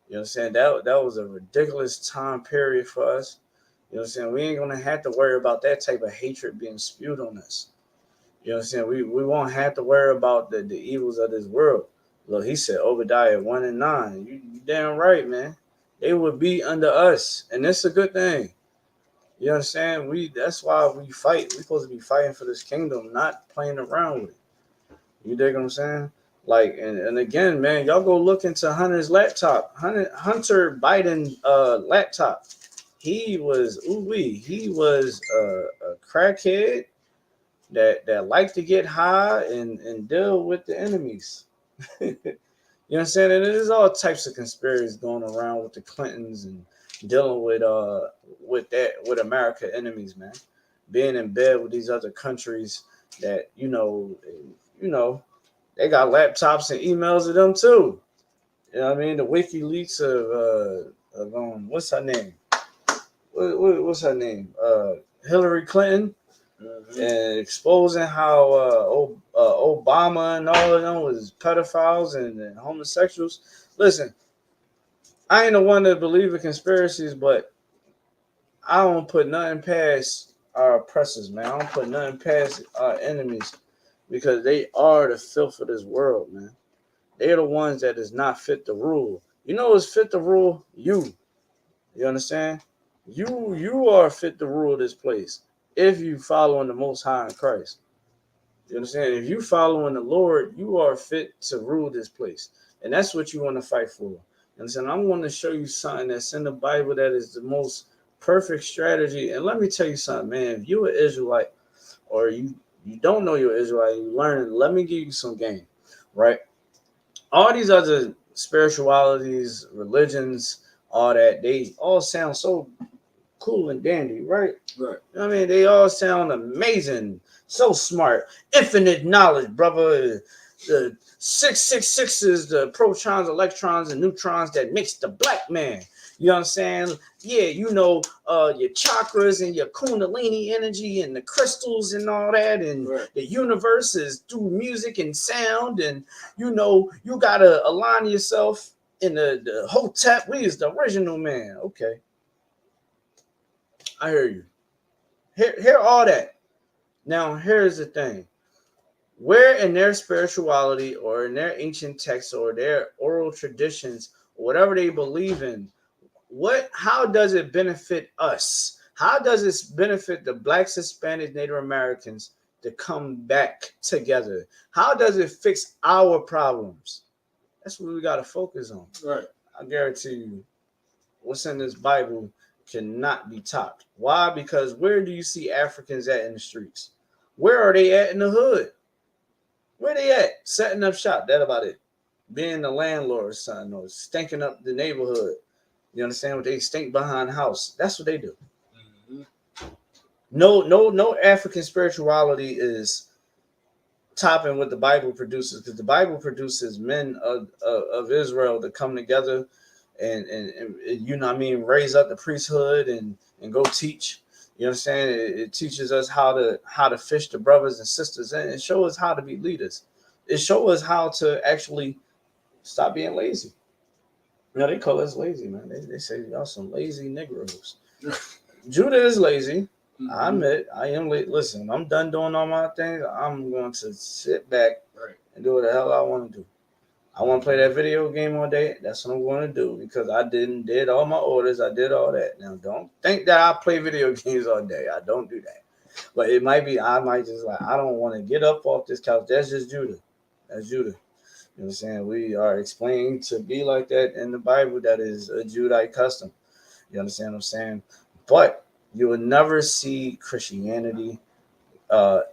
You know what I'm saying? That was a ridiculous time period for us. You know what I'm saying? We ain't going to have to worry about that type of hatred being spewed on us. You know what I'm saying? We won't have to worry about the evils of this world. Look, he said Obadiah 1:9. You damn right, man. They would be under us, and that's a good thing. You understand? That's why we fight. We're supposed to be fighting for this kingdom, not playing around with it. You dig what I'm saying? Like, and again, man, y'all go look into Hunter's laptop. Hunter Biden laptop. He was a crackhead that liked to get high and deal with the enemies. You know what I'm saying? And there's all types of conspiracies going around with the Clintons and dealing with America enemies, man. Being in bed with these other countries that they got laptops and emails of them too. You know what I mean? The WikiLeaks of what's her name? What's her name? Hillary Clinton. Mm-hmm. And exposing how Obama and all of them was pedophiles and homosexuals. Listen, I ain't the one that believe in conspiracies, but I don't put nothing past our oppressors, man. I don't put nothing past our enemies because they are the filth of this world, man. They're the ones that is not fit to rule. You know what's fit to rule? You understand? You are fit to rule this place if you follow in the Most High in Christ. You understand? If you following the Lord, you are fit to rule this place. And that's what you want to fight for. And so I'm going to show you something that's in the Bible that is the most perfect strategy. And let me tell you something, man. If you're an Israelite or you don't know you're Israelite, you learn, let me give you some game, right? All these other spiritualities, religions, all that, they all sound so cool and dandy, right? Right. I mean, they all sound amazing, so smart, infinite knowledge, brother. The 666 is the protons, electrons, and neutrons that makes the black man. You know what I'm saying? Yeah, you know, your chakras and your kundalini energy and the crystals and all that, and Right. the universe is through music and sound, and you know, you gotta align yourself in the Hotep. We is the original man. Okay, I hear you. Hear all that. Now, here's the thing. Where in their spirituality or in their ancient texts or their oral traditions, or whatever they believe in, how does it benefit us? How does it benefit the blacks, Hispanics, Native Americans to come back together? How does it fix our problems? That's what we got to focus on. Right. I guarantee you, what's in this Bible cannot be topped. Why? Because where do you see Africans at in the streets? Where are they at in the hood? Where they at? Setting up shop. That about it. Being the landlord's son or stinking up the neighborhood. You understand what they stink behind the house? That's what they do. Mm-hmm. No African spirituality is topping what the Bible produces, because the Bible produces men of Israel to come together and you know what I mean, raise up the priesthood and go teach. You understand? It teaches us how to fish the brothers and sisters, and it shows us how to be leaders. It shows us how to actually stop being lazy. You know, they call us lazy, man. They say y'all some lazy Negroes. Judah is lazy. Mm-hmm. I admit I am late. Listen, I'm done doing all my things. I'm going to sit back and do what the hell I want to do. I want to play that video game all day. That's what I'm going to do, because I did all my orders. I did all that. Now, don't think that I play video games all day. I don't do that. But it might be, I might just like, I don't want to get up off this couch. That's just Judah. That's Judah. You know what I'm saying? We are explained to be like that in the Bible. That is a Judite custom. You understand what I'm saying? But you will never see Christianity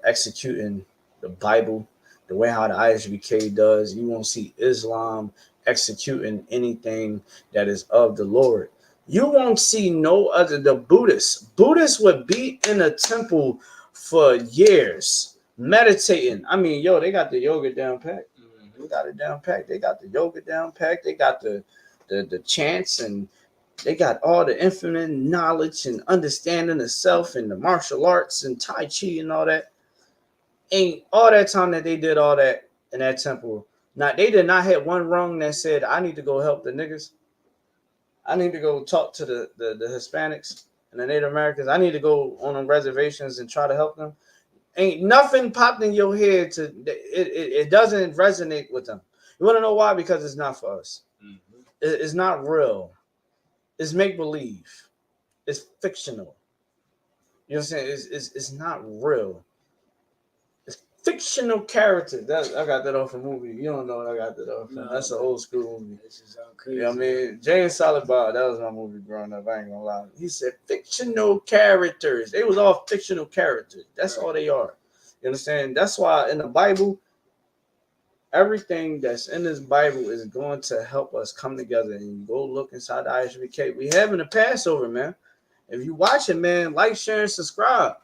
executing the Bible the way how the ISUPK does. You won't see Islam executing anything that is of the Lord. You won't see no other. The Buddhists would be in a temple for years meditating. I mean, yo, they got the yoga down pat. They got it down pat. They got the yoga down pat. They got the chants, and they got all the infinite knowledge and understanding of self and the martial arts and Tai Chi and all that. And all that time that they did all that in that temple, now they did not have one wrong that said, I need to go help the niggas. I need to go talk to the Hispanics and the Native Americans. I need to go on them reservations and try to help them. Ain't nothing popped in your head it doesn't resonate with them. You want to know why? Because it's not for us. Mm-hmm. It's not real. It's make believe. It's fictional. You know what I'm saying? It's not real. It's fictional characters. I got that off a movie. You don't know what I got that off. No, that's an old school movie. This is crazy. You know what I mean? James Silent Bob, that was my movie growing up. I ain't gonna lie. He said fictional characters. They was all fictional characters. That's all they are. You understand? That's why in the Bible, everything that's in this Bible is going to help us come together. And you go look inside the ISUPK. We having a Passover, man. If you watch it, man, like, share, and subscribe.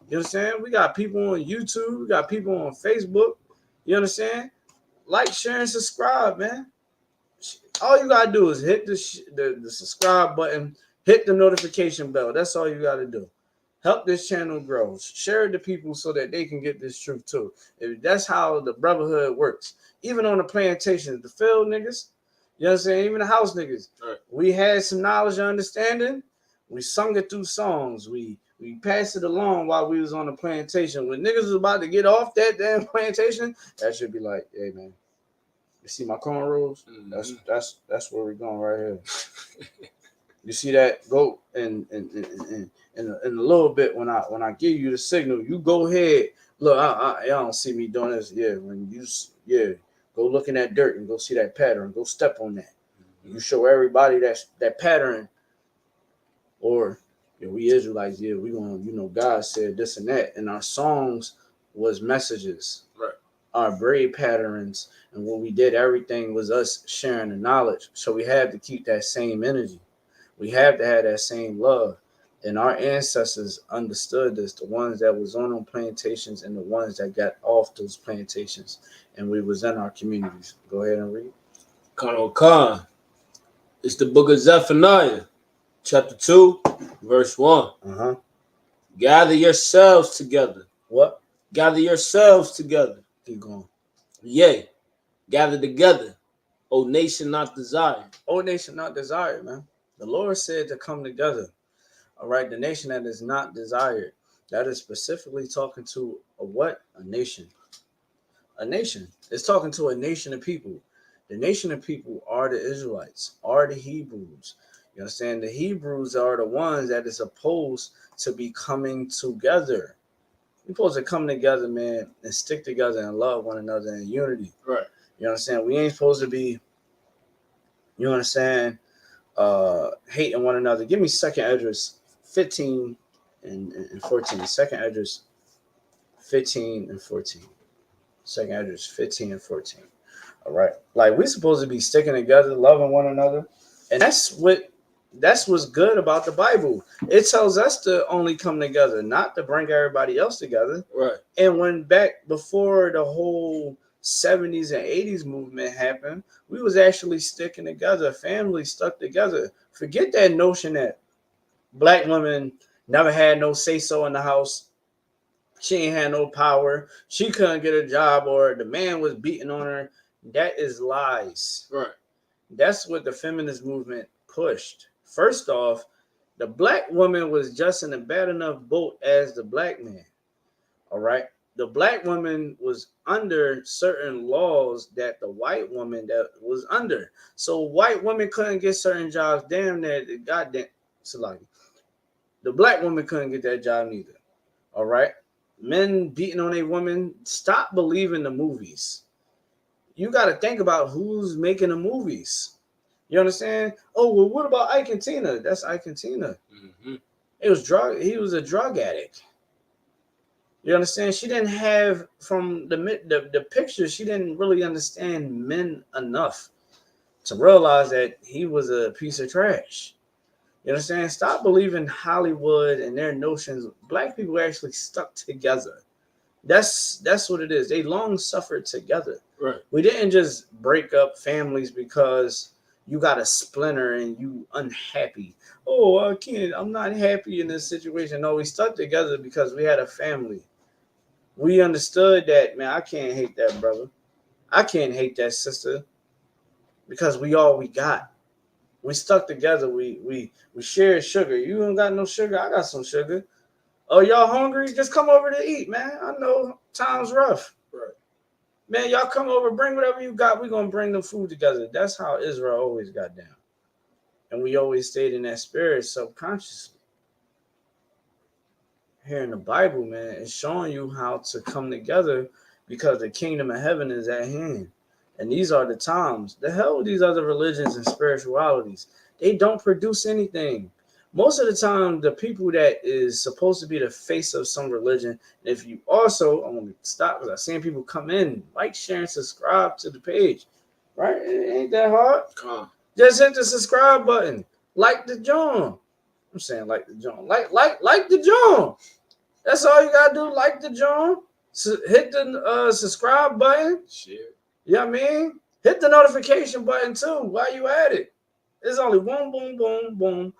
You understand? We got people on YouTube. We got people on Facebook. You understand? Like, share, and subscribe, man. All you got to do is hit the subscribe button, hit the notification bell. That's all you got to do. Help this channel grow. Share it to people so that they can get this truth too. That's how the brotherhood works. Even on the plantations, the field niggas, you know what I'm saying? Even the house niggas. Right. We had some knowledge and understanding. We sung it through songs. We passed it along while we was on the plantation. When niggas was about to get off that damn plantation, that should be like, hey man, you see my cornrows? Mm-hmm. That's where we're going right here. You see that? Go and in a little bit when I give you the signal, you go ahead. Look, y'all don't see me doing this. Yeah, Go look in that dirt and go see that pattern. Go step on that. You show everybody that pattern. Or we Israelites, we gonna, God said this and that. And our songs was messages. Right. Our braid patterns, and when we did everything was us sharing the knowledge. So we had to keep that same energy. We have to have that same love. And our ancestors understood this, the ones that was on them plantations and the ones that got off those plantations. And we was in our communities. Go ahead and read. Khan. It's the book of Zephaniah, chapter 2, verse 1. Gather yourselves together. What? Gather yourselves together. Keep going. Yea, gather together, O nation not desired. O nation not desired, man. The Lord said to come together. All right, the nation that is not desired. That is specifically talking to a what? A nation. A nation. It's talking to a nation of people. The nation of people are the Israelites, are the Hebrews. You understand? The Hebrews are the ones that is supposed to be coming together. We're supposed to come together, man, and stick together and love one another in unity. Right. You understand? We ain't supposed to be, you understand, hating one another. Give me 2nd Esdras 15 and 14. 2nd Esdras 15 and 14. 2nd Esdras 15 and 14. All right. Like, we're supposed to be sticking together, loving one another. And that's what's good about the Bible. It tells us to only come together, not to bring everybody else together. Right. And when back before the whole 70s and 80s movement happened, we was actually sticking together. Families stuck together. Forget that notion that black women never had no say-so in the house. She ain't had no power. She couldn't get a job, or the man was beating on her. That is lies. Right. That's what the feminist movement pushed. First off, the black woman was just in a bad enough boat as the black man. All right. The black woman was under certain laws that the white woman that was under. So white women couldn't get certain jobs. Damn that goddamn Salaki. The black woman couldn't get that job neither. All right. Men beating on a woman. Stop believing the movies. You got to think about who's making the movies. You understand? Oh, well, what about Ike and Tina? That's Ike and Tina. Mm-hmm. He was a drug addict. You understand? She didn't have, from the picture, she didn't really understand men enough to realize that he was a piece of trash. You understand? Stop believing Hollywood and their notions. Black people actually stuck together. That's what it is. They long suffered together. Right. We didn't just break up families because you got a splinter and you unhappy. Oh, I can't. I'm not happy in this situation. No, we stuck together because we had a family. We understood that, man. I can't hate that brother. I can't hate that sister because we all we got. We stuck together. We shared sugar. You don't got no sugar. I got some sugar. Oh, y'all hungry? Just come over to eat, man. I know time's rough. Right. Man, y'all come over, bring whatever you got. We're going to bring the food together. That's how Israel always got down. And we always stayed in that spirit subconsciously. Here in the Bible, man, it's showing you how to come together because the kingdom of heaven is at hand. And these are the times. The hell with these other religions and spiritualities. They don't produce anything. Most of the time, the people that is supposed to be the face of some religion, if you also, I'm going to stop because I've seen people come in, like, share, and subscribe to the page, right? It ain't that hard. Just hit the subscribe button. Like the John. I'm saying like the John. Like the John. That's all you got to do. Like the John. So hit the subscribe button. Share. You know what I mean? Hit the notification button too while you at it. There's only one boom, boom, boom.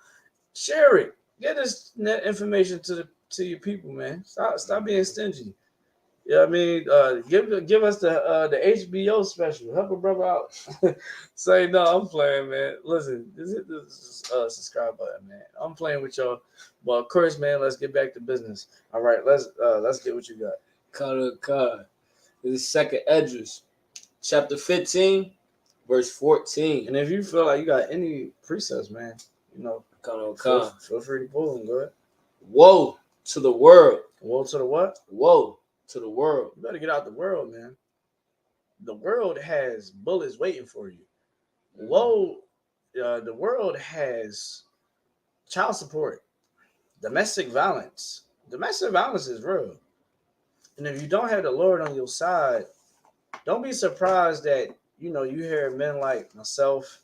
Share it. Get this information to your people, man. Stop being stingy. You know what I mean? Give us the HBO special. Help a brother out. Say no, I'm playing, man. Listen, just hit the subscribe button, man. I'm playing with y'all. Well, of course, man. Let's get back to business. All right, let's get what you got. This is 2nd Esdras, chapter 15, verse 14. And if you feel like you got any precepts, man, you know, feel free to pull them. Go ahead. Woe to the world. Woe to the what? Woe to the world. You better get out the world, man. the world has bullets waiting for you. Whoa, the world has child support, domestic violence. Domestic violence is real. And if you don't have the Lord on your side, don't be surprised that, you hear men like myself,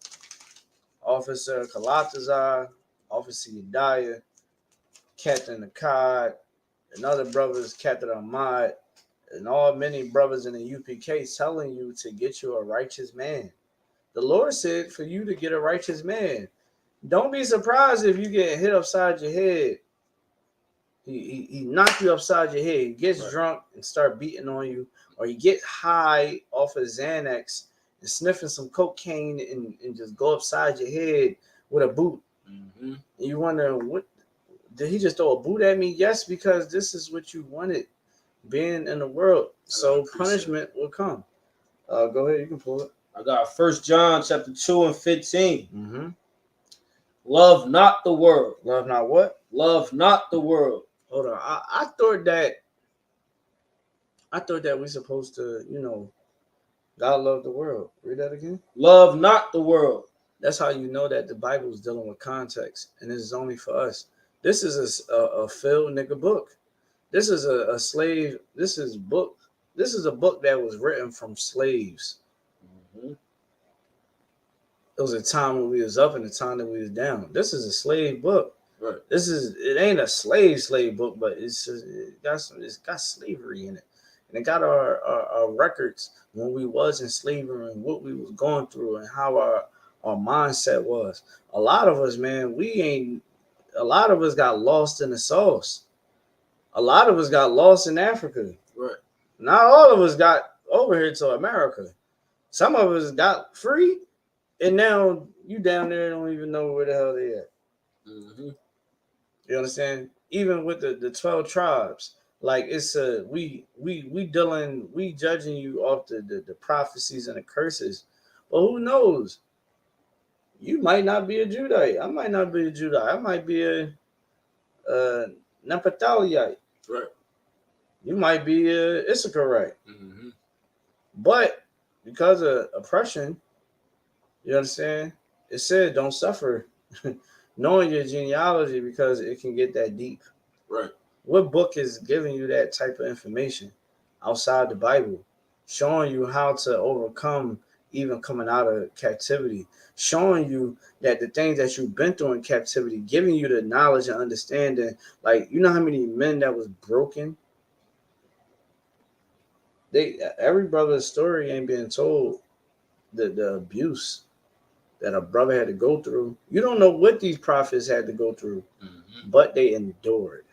Officer Kalatazar, Officer Yedaya, Captain Akkad, and other brothers, Captain Ahmad, and all many brothers in the UPK telling you to get you a righteous man. The Lord said for you to get a righteous man. Don't be surprised if you get hit upside your head. He knocked you upside your head. He gets drunk and start beating on you, or you get high off of Xanax and sniffing some cocaine and just go upside your head with a boot. Mm-hmm. And you wonder, what did he just throw a boot at me? Yes, because this is what you wanted being in the world. So punishment will come. Go ahead, you can pull it. I got 1 John chapter 2 and 15. Mm-hmm. Love not the world. Love not what? Love not the world. Hold on. I thought that we're supposed to, God loved the world. Read that again. Love not the world. That's how you know that the Bible is dealing with context, and this is only for us. This is a field nigga book. This is a slave. This is a book that was written from slaves. Mm-hmm. It was a time when we was up and a time that we was down. This is a slave book. Right. It ain't a slave book, but it's got slavery in it. And it got our records when we was in slavery and what we was going through and how our mindset was. A lot of us, man, a lot of us got lost in the sauce. A lot of us got lost in Africa. Right. Not all of us got over here to America. Some of us got free, and now you down there don't even know where the hell they at. Mm-hmm. You understand? Even with the 12 tribes, like it's we judging you off the prophecies and the curses. But who knows? You might not be a Judite. I might not be a Judite. I might be a Naphtaliite. Right. You might be a Issacharite. Mm-hmm. But because of oppression, you understand? It said don't suffer knowing your genealogy because it can get that deep. Right. What book is giving you that type of information outside the Bible, showing you how to overcome even coming out of captivity, showing you that the things that you've been through in captivity, giving you the knowledge and understanding. Like, you know how many men that was broken? Every brother's story ain't being told. The abuse that a brother had to go through. You don't know what these prophets had to go through, but they endured.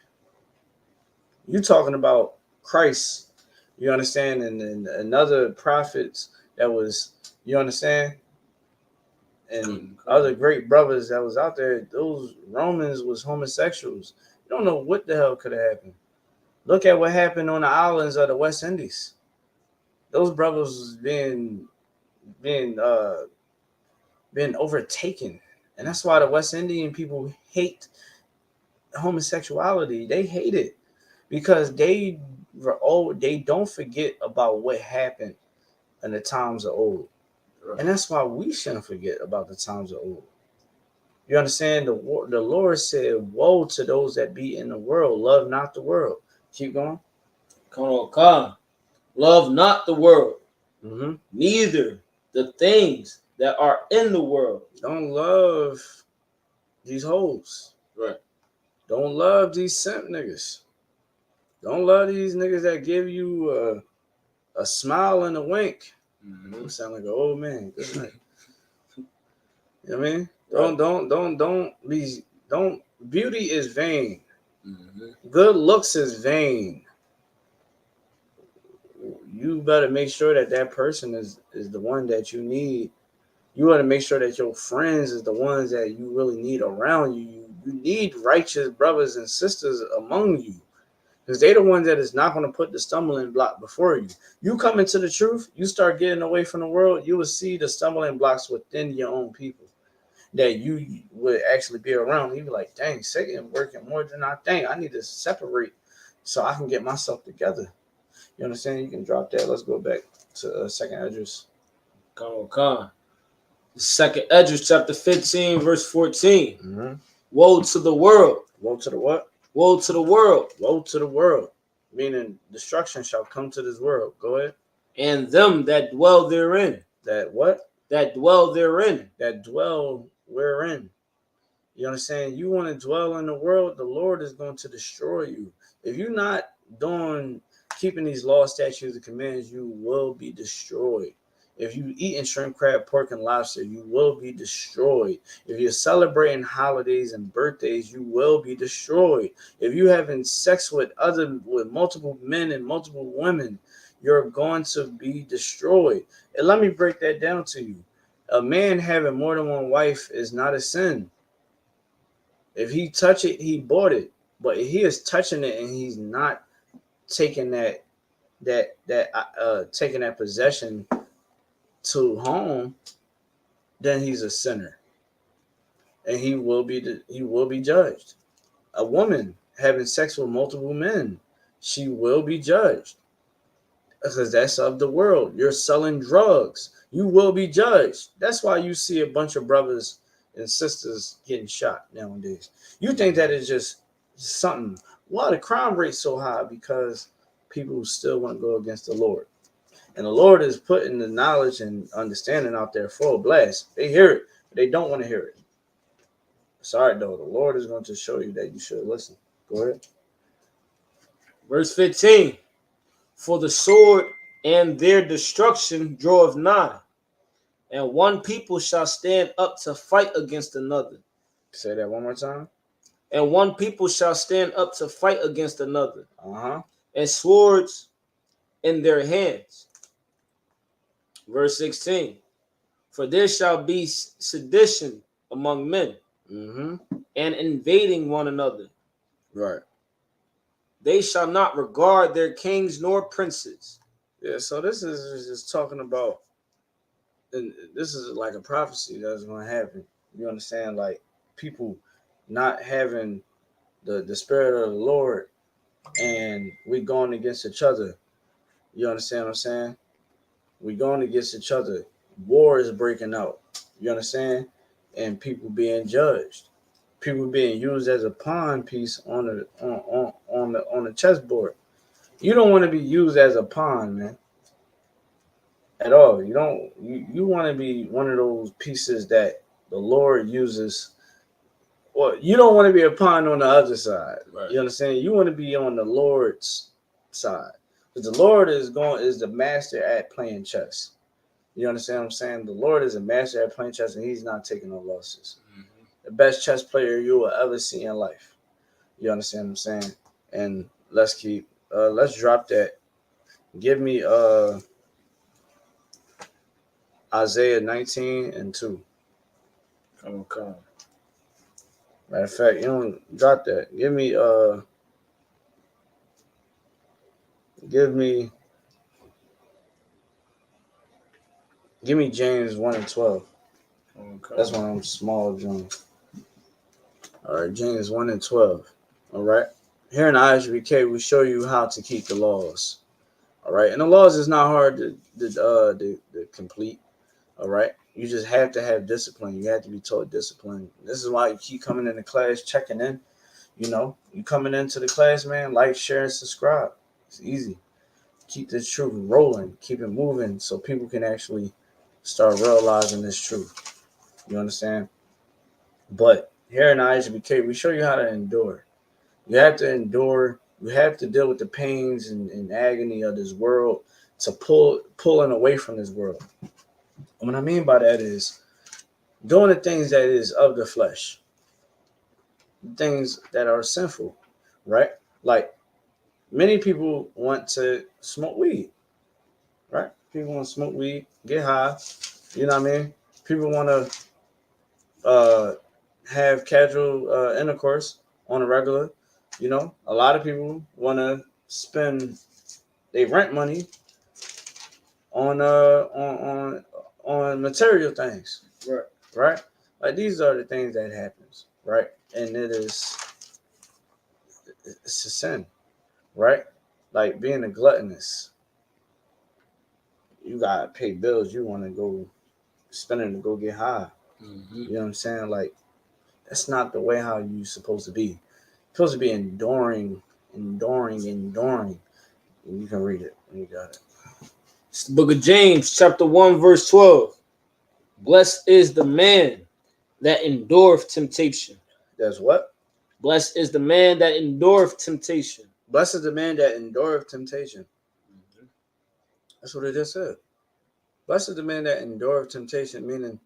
You talking about Christ, you understand, and other prophets that was, you understand, and other great brothers that was out there. Those Romans was homosexuals. You don't know what the hell could have happened. Look at what happened on the islands of the West Indies. Those brothers was being overtaken, and that's why the West Indian people hate homosexuality. They hate it because they don't forget about what happened in the times of old. Right. And that's why we shouldn't forget about the times of old. You understand? The Lord said, woe to those that be in the world, love not the world. Keep going. Come. Love not the world, mm-hmm. neither the things that are in the world. Don't love these hoes. Right. Don't love these simp niggas. Don't love these niggas that give you a smile and a wink. Mm-hmm. You sound like an old man. Good night. You know what I mean? Right. Don't. Beauty is vain. Mm-hmm. Good looks is vain. You better make sure that person is the one that you need. You want to make sure that your friends is the ones that you really need around you. You need righteous brothers and sisters among you, because they're the ones that is not going to put the stumbling block before you. You come into the truth, you start getting away from the world, you will see the stumbling blocks within your own people that you would actually be around. You be like, dang, Satan working more than I think. I need to separate so I can get myself together. You understand? You can drop that. Let's go back to second address. Come on. Second Esdras, chapter 15, verse 14. Mm-hmm. Woe to the world. Woe to the what? Woe to the world. Woe to the world. Meaning destruction shall come to this world. Go ahead. And them that dwell therein. That what? That dwell therein. That dwell wherein. You understand? You want to dwell in the world, the Lord is going to destroy you. If you're not keeping these laws, statutes, and commands, you will be destroyed. If you eating shrimp, crab, pork, and lobster, you will be destroyed. If you're celebrating holidays and birthdays, you will be destroyed. If you're having sex with multiple men and multiple women, you're going to be destroyed. And let me break that down to you. A man having more than one wife is not a sin. If he touch it, he bought it. But if he is touching it and he's not taking taking that possession to home, then he's a sinner, and he will be judged. A woman having sex with multiple men, she will be judged, because that's of the world. You're selling drugs, you will be judged. That's why you see a bunch of brothers and sisters getting shot nowadays. You think that is just something. Why the crime rate so high? Because people still want to go against the Lord. And the Lord is putting the knowledge and understanding out there full blast. They hear it, but they don't want to hear it. Sorry, though. The Lord is going to show you that you should listen. Go ahead. Verse 15. For the sword and their destruction draweth nigh, and one people shall stand up to fight against another. Say that one more time. And one people shall stand up to fight against another. Uh-huh. And swords in their hands. Verse 16. For there shall be sedition among men, mm-hmm. and invading one another. Right. They shall not regard their kings nor princes. Yeah, so this is just talking about, and this is like a prophecy that's going to happen. You understand? Like, people not having the spirit of the Lord, and we going against each other. You understand what I'm saying? We going against each other. War is breaking out. You understand? And people being judged. People being used as a pawn piece on the chessboard. You don't want to be used as a pawn, man. At all. You don't. You want to be one of those pieces that the Lord uses. Well, you don't want to be a pawn on the other side. Right. You understand? You want to be on the Lord's side, because the Lord is the master at playing chess. You understand what I'm saying? The Lord is a master at playing chess, and he's not taking no losses. Mm-hmm. The best chess player you will ever see in life. You understand what I'm saying? And let's drop that. Give me Isaiah 19:2. Come on. Matter of fact, you don't drop that. Give me James 1:12. Okay. That's one of them small Jones. All right, James 1:12. All right. Here in ISUPK, we show you how to keep the laws. All right, and the laws is not hard to complete. All right, you just have to have discipline. You have to be taught discipline. This is why you keep coming into class, checking in. You know, you coming into the class, man. Like, share, and subscribe. It's easy. Keep this truth rolling. Keep it moving, so people can actually start realizing this truth. You understand? But here in ISUPK, we show you how to endure. You have to endure. You have to deal with the pains and agony of this world to pulling away from this world. And what I mean by that is doing the things that is of the flesh, things that are sinful, right? Like, many people want to smoke weed, right? People want to smoke weed, get high. You know what I mean? People want to have casual intercourse on a regular. You know, a lot of people want to spend their rent money on material things. Right? Like, these are the things that happens, right? And it's a sin, right? Like being a gluttonous, you gotta pay bills. You want to go spending to go get high. Mm-hmm. You know what I'm saying? Like, that's not the way how you supposed to be. You're supposed to be enduring. And you can read it when you got it. It's the book of James, chapter 1, verse 12. Blessed is the man that endureth temptation. That's what? Blessed is the man that endureth temptation. Blessed is the man that endureth temptation. Mm-hmm. That's what it just said. Blessed is the man that endureth temptation, meaning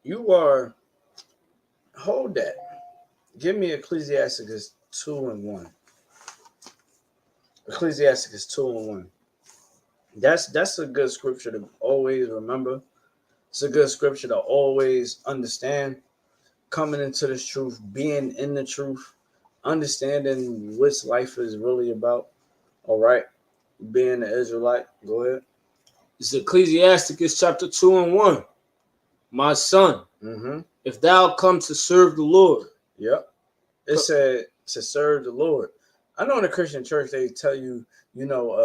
you are, hold that. Give me Ecclesiastes 2:1. Ecclesiastes 2:1. That's a good scripture to always remember. It's a good scripture to always understand. Coming into this truth, being in the truth, understanding what life is really about. All right, being an Israelite. Go ahead. It's Ecclesiasticus chapter 2:1. My son, if thou come to serve the Lord. Yep. It said to serve the Lord. I know in the Christian church they tell you,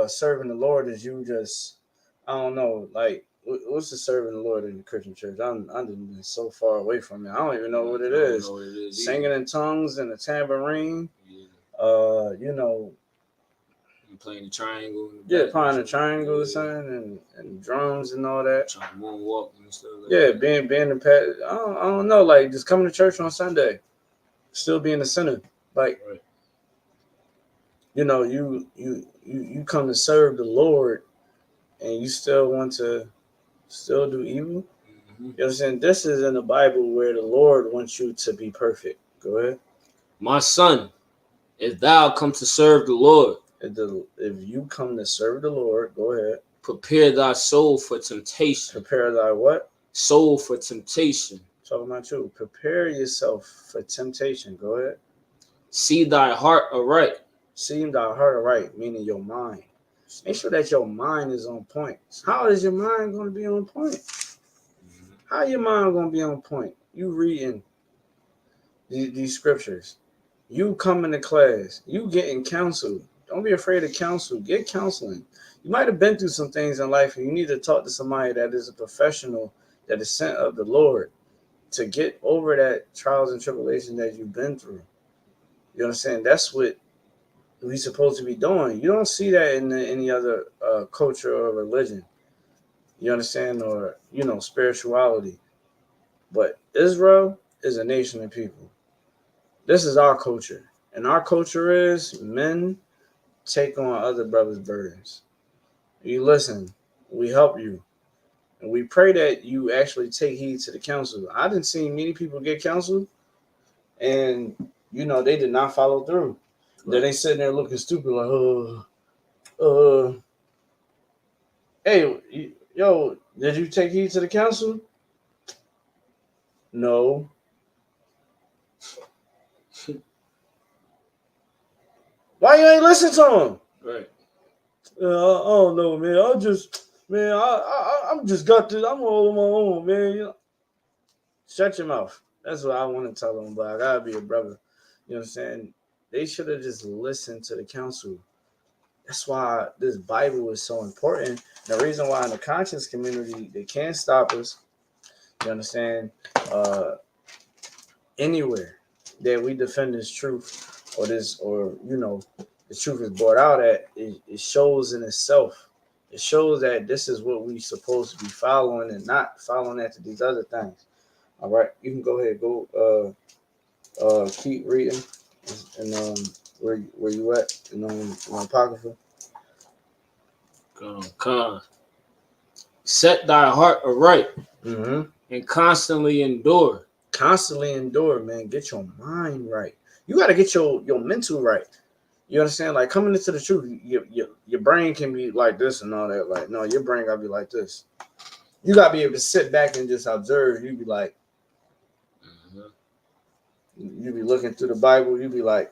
serving the Lord is you just, I don't know, like what's the serving the Lord in the Christian church? I'm been so far away from it. I don't even know what it is. Singing in tongues and a tambourine. Yeah. And playing the triangle. Playing the triangle or something, and drums and all that. Trying to moonwalk and stuff. Being the pet. I don't know, like just coming to church on Sunday, still being the sinner, like. Right. You come to serve the Lord, and you still want to still do evil. Mm-hmm. You know what I'm saying? This is in the Bible where the Lord wants you to be perfect. Go ahead. My son, if thou come to serve the Lord. If you come to serve the Lord, go ahead. Prepare thy soul for temptation. Prepare thy what? Soul for temptation. Talking about you. Prepare yourself for temptation. Go ahead. See thy heart aright. See thy heart aright, meaning your mind. Make sure that your mind is on point. How is your mind going to be on point? How your mind going to be on point? You reading these scriptures. You coming to class. You getting counsel. Don't be afraid of counsel. Get counseling. You might have been through some things in life, and you need to talk to somebody that is a professional, that is sent of the Lord, to get over that trials and tribulations that you've been through. You understand? That's what we're supposed to be doing. You don't see that in any other culture or religion. You understand? Or, spirituality. But Israel is a nation of people. This is our culture. And our culture is men take on other brothers' burdens. You listen, we help you. And we pray that you actually take heed to the counsel. I didn't see many people get counsel, and, they did not follow through. Right. Then they sitting there looking stupid like, hey, yo, did you take heed to the counsel? No. Why you ain't listen to him? Right. I don't know, man. I'm just got this. I'm all on my own, man. Shut your mouth. That's what I want to tell them, but I gotta be a brother. You know what I'm saying? They should have just listened to the counsel. That's why this Bible is so important. The reason why in the conscience community, they can't stop us. You understand? Anywhere that we defend this truth the truth is brought out at, it shows in itself. It shows that this is what we're supposed to be following and not following after these other things. All right, you can go ahead, keep reading, and where you at in Apocrypha. Come. Set thy heart aright, and constantly endure. Constantly endure, man. Get your mind right. You got to get your mental right. You understand? Like, coming into the truth, your brain can be like this and all that. Like, no, your brain got to be like this. You got to be able to sit back and just observe. You be like, you be looking through the Bible. You be like,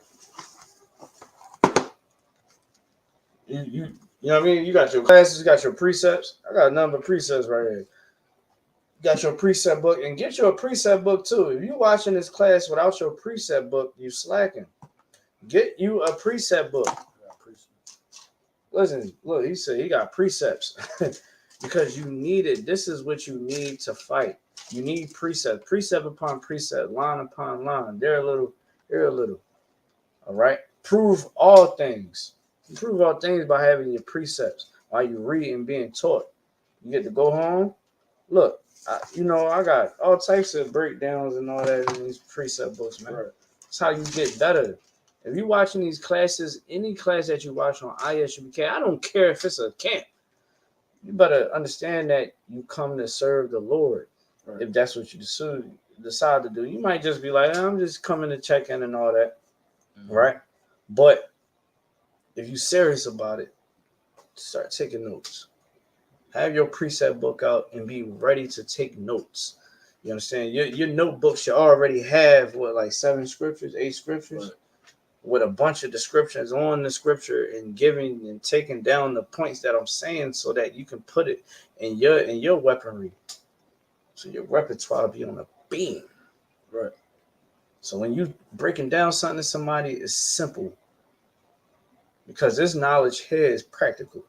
you know what I mean? You got your classes, you got your precepts. I got a number of precepts right here. You got your precept book, and get you a precept book too. If you watching this class without your precept book, you slacking. Get you a precept book. Listen, look, he said he got precepts because you need it. This is what you need to fight. You need precept upon precept, line upon line. There a little, here a little. All right. Prove all things. Prove all things by having your precepts while you read and being taught. You get to go home. Look, I got all types of breakdowns and all that in these precept books, man. Right. That's how you get better. If you're watching these classes, any class that you watch on ISUPK, I don't care if it's a camp. You better understand that you come to serve the Lord. Right. If that's what you decide to do, you might just be like, I'm just coming to check in and all that. Mm-hmm. Right? But if you're serious about it, start taking notes. Have your precept book out and be ready to take notes. You understand? Your notebook should already have like 7 scriptures, 8 scriptures, right, with a bunch of descriptions on the scripture and giving and taking down the points that I'm saying so that you can put it in your weaponry. So your repertoire be on a beam. Right. So when you breaking down something to somebody, it's simple. Because this knowledge here is practical.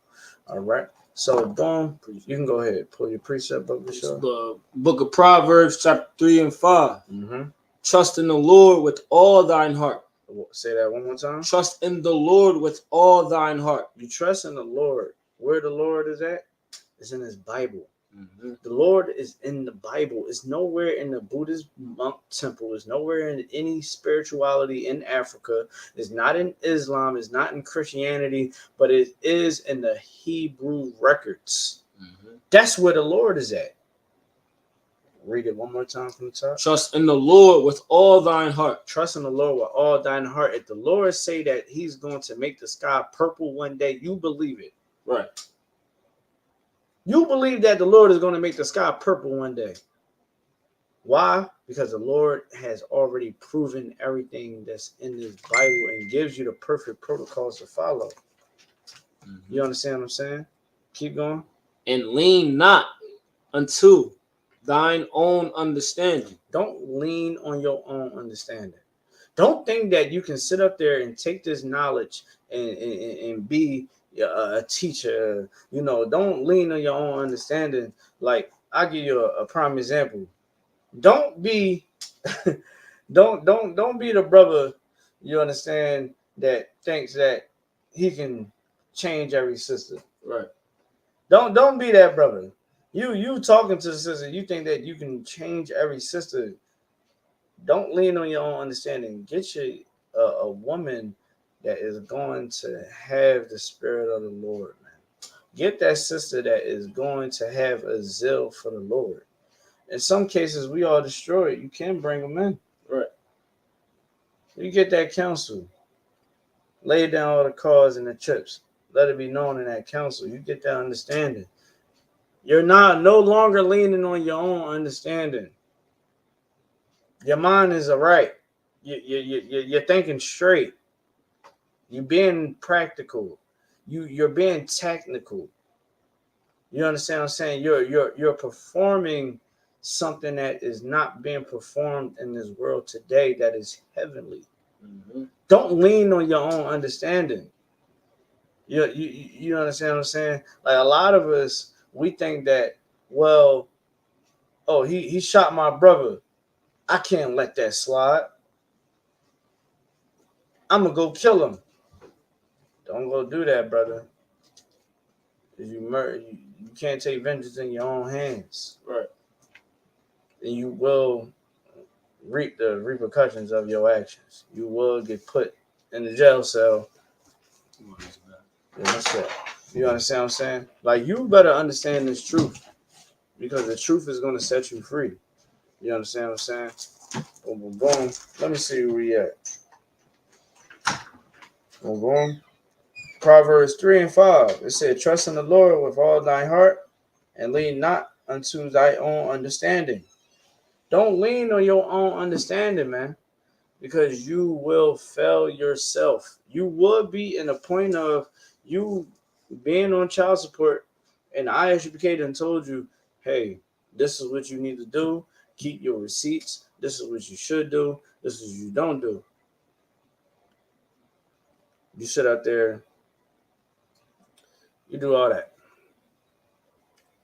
All right. So, boom, you can go ahead. Pull your precept book, Michelle. The book of Proverbs, chapter 3 and 5. Mm-hmm. Trust in the Lord with all thine heart. Say that one more time. Trust in the Lord with all thine heart. You trust in the Lord. Where the Lord is at is in his Bible. Mm-hmm. The Lord is in the Bible. It's nowhere in the Buddhist monk temple. It's nowhere in any spirituality in Africa. It's not in Islam. It's not in Christianity, but it is in the Hebrew records. Mm-hmm. That's where the Lord is at. Read it one more time from the top. Trust in the Lord with all thine heart. Trust in the Lord with all thine heart. If the Lord say that he's going to make the sky purple one day, you believe it. Right. You believe that the Lord is going to make the sky purple one day. Why? Because the Lord has already proven everything that's in this Bible and gives you the perfect protocols to follow. Mm-hmm. You understand what I'm saying? Keep going. And lean not unto thine own understanding. Don't lean on your own understanding. Don't think that you can sit up there and take this knowledge and be a teacher. Don't lean on your own understanding. Like, I'll give you a prime example. Don't be don't be the brother, you understand, that thinks that he can change every sister. Right. Don't be that brother. You talking to the sister, you think that you can change every sister. Don't lean on your own understanding. Get you a woman that is going to have the spirit of the Lord, man. Get that sister that is going to have a zeal for the Lord. In some cases, we are destroyed. You can bring them in. Right. You get that counsel. Lay down all the cards and the chips. Let it be known in that counsel. You get that understanding. You're no longer leaning on your own understanding. Your mind is all right. You're thinking straight. You're being practical. You're being technical. You understand what I'm saying? You're performing something that is not being performed in this world today that is heavenly. Mm-hmm. Don't lean on your own understanding. You understand what I'm saying? Like, a lot of us, we think that, well, he shot my brother. I can't let that slide. I'm going to go kill him. Don't go do that, brother. If you murder, you can't take vengeance in your own hands. Right. And you will reap the repercussions of your actions. You will get put in the jail cell. You understand what I'm saying? Like, you better understand this truth, because the truth is going to set you free. You understand what I'm saying? Boom, boom, boom. Let me see where we at. Boom, boom. Proverbs 3 and 5. It said, trust in the Lord with all thy heart and lean not unto thy own understanding. Don't lean on your own understanding, man, because you will fail yourself. You would be in a point of you being on child support, and ISUPK done told you, hey, this is what you need to do. Keep your receipts. This is what you should do. This is what you don't do. You sit out there You do all that.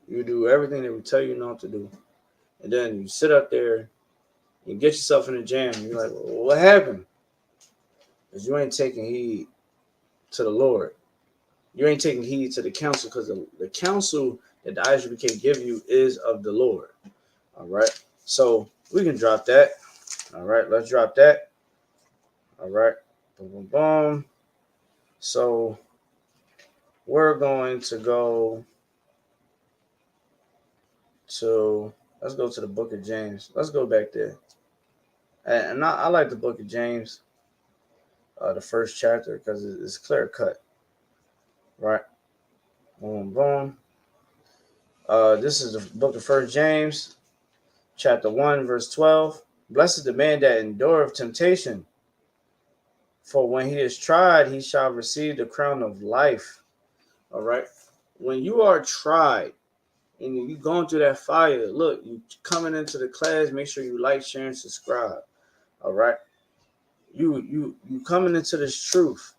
You do everything that we tell you not to do. And then you sit up there and get yourself in a jam. And you're like, well, what happened? Because you ain't taking heed to the Lord. You ain't taking heed to the counsel, because the counsel that the ISUPK give you is of the Lord. All right. So we can drop that. All right. Let's drop that. All right. Boom, boom, boom. So we're going to go to, let's go to the book of James. Let's go back there. And I like the book of James, the first chapter, because it's clear cut. Right. Boom, boom. This is the book of First James, chapter 1, verse 12. Blessed is the man that endureth temptation, for when he is tried, he shall receive the crown of life. All right. When you are tried and you going through that fire, look, you coming into the class, make sure you like, share, and subscribe. All right. You coming into this truth.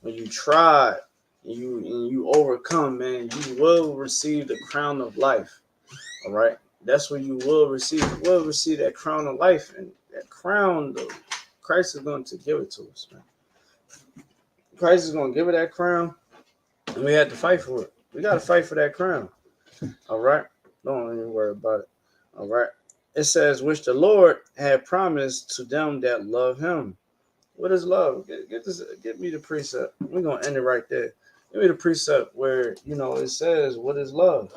When you try and you overcome, man, you will receive the crown of life. All right. That's what you will receive. You will receive that crown of life. And that crown, though, Christ is going to give it to us, man. Christ is going to give it that crown, and we have to fight for it. We got to fight for that crown. All right? Don't even worry about it. All right? It says, which the Lord had promised to them that love him. What is love? Get me the precept. We're going to end it right there. Give me the precept where, it says, what is love?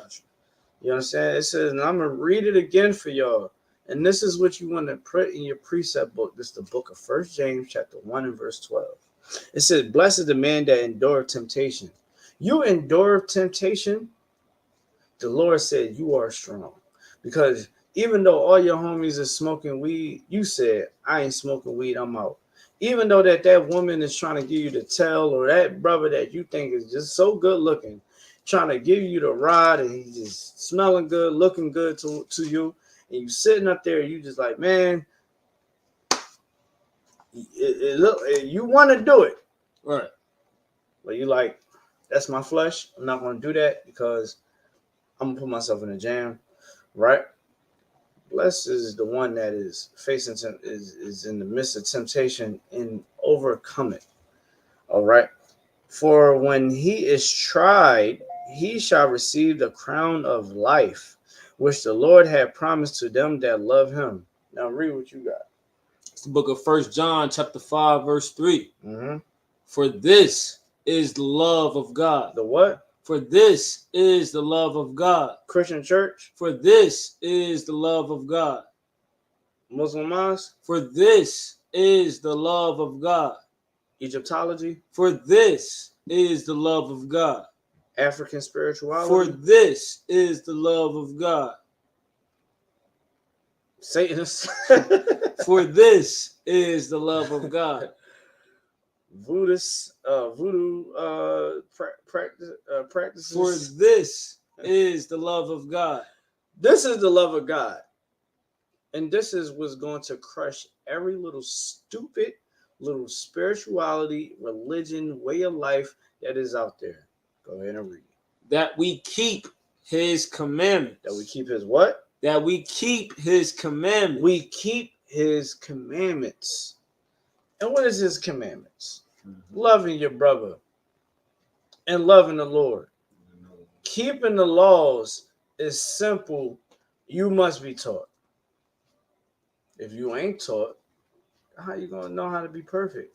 You understand? It says, and I'm going to read it again for y'all. And this is what you want to put in your precept book. This is the book of 1 James chapter 1 and verse 12. It says, blessed is the man that endureth temptation. You endure temptation, the Lord said you are strong. Because even though all your homies are smoking weed, you said, I ain't smoking weed, I'm out. Even though that woman is trying to give you the tell, or that brother that you think is just so good looking, trying to give you the ride, and he's just smelling good, looking good to you, and you sitting up there, you just like, man, you want to do it. Right. But you like, that's my flesh. I'm not going to do that because I'm going to put myself in a jam. Right? Blessed is the one that is facing, is in the midst of temptation and overcome it. All right? For when he is tried, he shall receive the crown of life, which the Lord had promised to them that love him. Now read what you got. It's the book of 1 John chapter 5, verse 3. Mm-hmm. For this is the love of God. The what? For this is the love of God. Christian church? For this is the love of God. Muslim mosque? For this is the love of God. Egyptology? For this is the love of God. African spirituality? For this is the love of God. Satanists? For this is the love of God. Voodoo practices. For this is the love of God. This is the love of God. And this is what's going to crush every little stupid little spirituality, religion, way of life that is out there. Go ahead and read. That we keep his commandments. That we keep his what? That we keep his commandments. We keep his commandments. And what is his commandments? Mm-hmm. Loving your brother and loving the Lord. Mm-hmm. Keeping the laws is simple. You must be taught. If you ain't taught, how you gonna know how to be perfect?